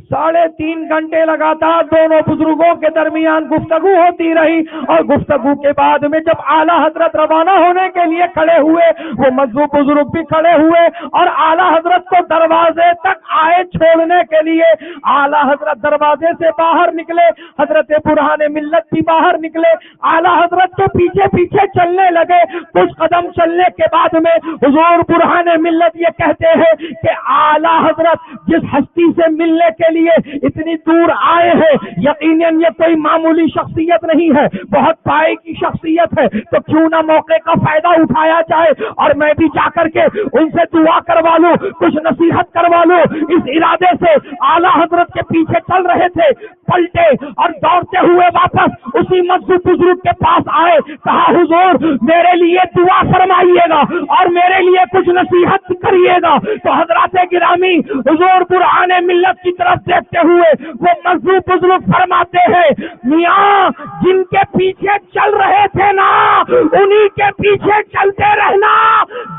3.5 گھنٹے لگاتار دونوں بزرگوں کے درمیان گفتگو ہوتی رہی، اور گفتگو کے بعد میں جب اعلیٰ حضرت روانہ ہونے کے لیے کھڑے ہوئے، وہ مذہب بزرگ بھی کھڑے ہوئے اور اعلیٰ حضرت کو دروازے تک آئے چھوڑنے کے لیے۔ اعلیٰ حضرت دروازے سے باہر نکلے، حضرت برہان ملت بھی باہر نکلے، اعلیٰ حضرت کے پیچھے پیچھے چلنے لگے۔ کچھ قدم چلنے کے بعد میں حضور برہان ملت یہ کہتے ہیں کہ اعلیٰ حضرت جس ہستی سے ملنے کے لیے اتنی دور آئے ہیں، یقیناً یہ کوئی معمولی شخصیت نہیں ہے، بہت پائے کی شخصیت ہے، تو کیوں نہ موقع کا فائدہ اٹھایا جائے اور میں بھی جا کر کے ان سے دعا کروا لوں، کچھ نصیحت کروا لوں۔ اس ارادے سے اعلیٰ حضرت کے پیچھے چل رہے تھے، پلٹے اور دوڑتے ہوئے واپس اسی مسجد بزرگ کے پاس آئے، کہا حضور میرے لیے دعا فرمائیے گا اور میرے لیے کچھ نصیحت کریے گا۔ تو حضرات گرامی حضور برہان ملت کی طرف دیکھتے ہوئے وہ مذہب بزرگ فرماتے ہیں، میاں جن کے پیچھے چل رہے تھے نا، انہی کے پیچھے چلتے رہنا،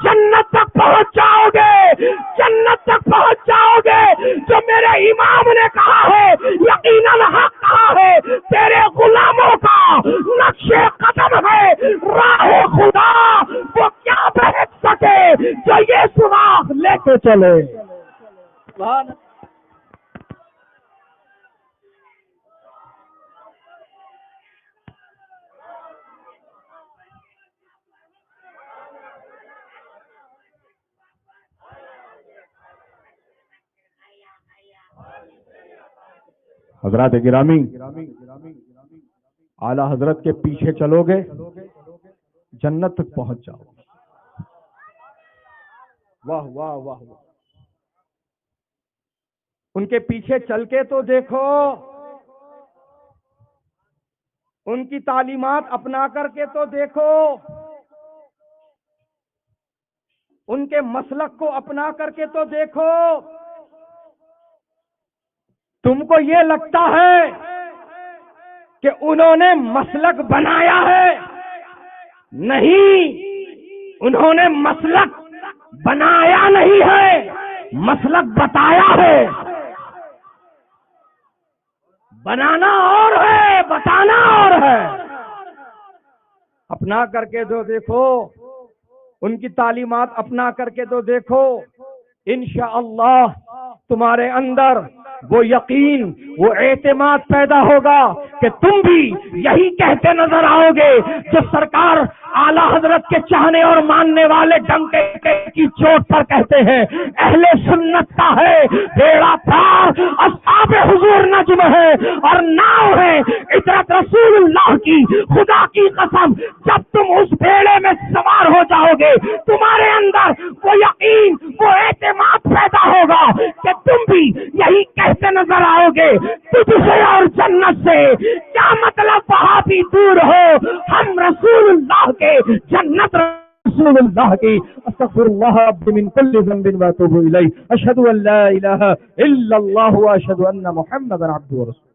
جنت تک پہنچ جاؤ گے، جنت تک پہنچ جاؤ گے۔ جو میرے امام نے کہا ہے یقیناً حق کہا ہے، تیرے غلاموں کا نقش قدم ہے راہ خدا، وہ کیا بہت سکے جو یہ سراغ لے کے چلے۔ حضرات گرامی اعلیٰ حضرت کے پیچھے چلو گے جنت تک پہنچ جاؤ گے۔ واہ واہ واہ واہ، ان کے پیچھے چل کے تو دیکھو، ان کی تعلیمات اپنا کر کے تو دیکھو، ان کے مسلک کو اپنا کر کے تو دیکھو۔ تم کو یہ لگتا ہے کہ انہوں نے مسلک بنایا ہے؟ نہیں، انہوں نے مسلک بنایا نہیں ہے، مسلک بتایا ہے۔ بنانا اور ہے، بتانا اور ہے۔ اپنا کر کے تو دیکھو، ان کی تعلیمات اپنا کر کے تو دیکھو، انشاءاللہ تمہارے اندر وہ یقین، وہ اعتماد پیدا ہوگا کہ تم بھی یہی کہتے نظر آؤ گے جو سرکار اعلیٰ حضرت کے چاہنے اور ماننے والے ڈنکے کی چوٹ پر کہتے ہیں، اہل سنت کا ہے بیڑا پار، اصحاب حضور نجم ہے اور ناؤ ہے عطرت رسول اللہ کی۔ خدا کی قسم جب تم اس بیڑے میں سوار ہو جاؤ گے، تمہارے اندر وہ یقین، وہ اعتماد پیدا ہوگا کہ تم بھی یہی کہتے نظر آؤ گے، تجھ سے اور جنت سے کیا مطلب، وہاں بھی دور ہو، ہم رسول اللہ کے جنت رسول اللہ کی۔ استغفر اللہ ربی من کل ذنب واتوب الیہ، اشہد ان لا الہ الا اللہ واشہد ان محمدا عبدہ ورسولہ۔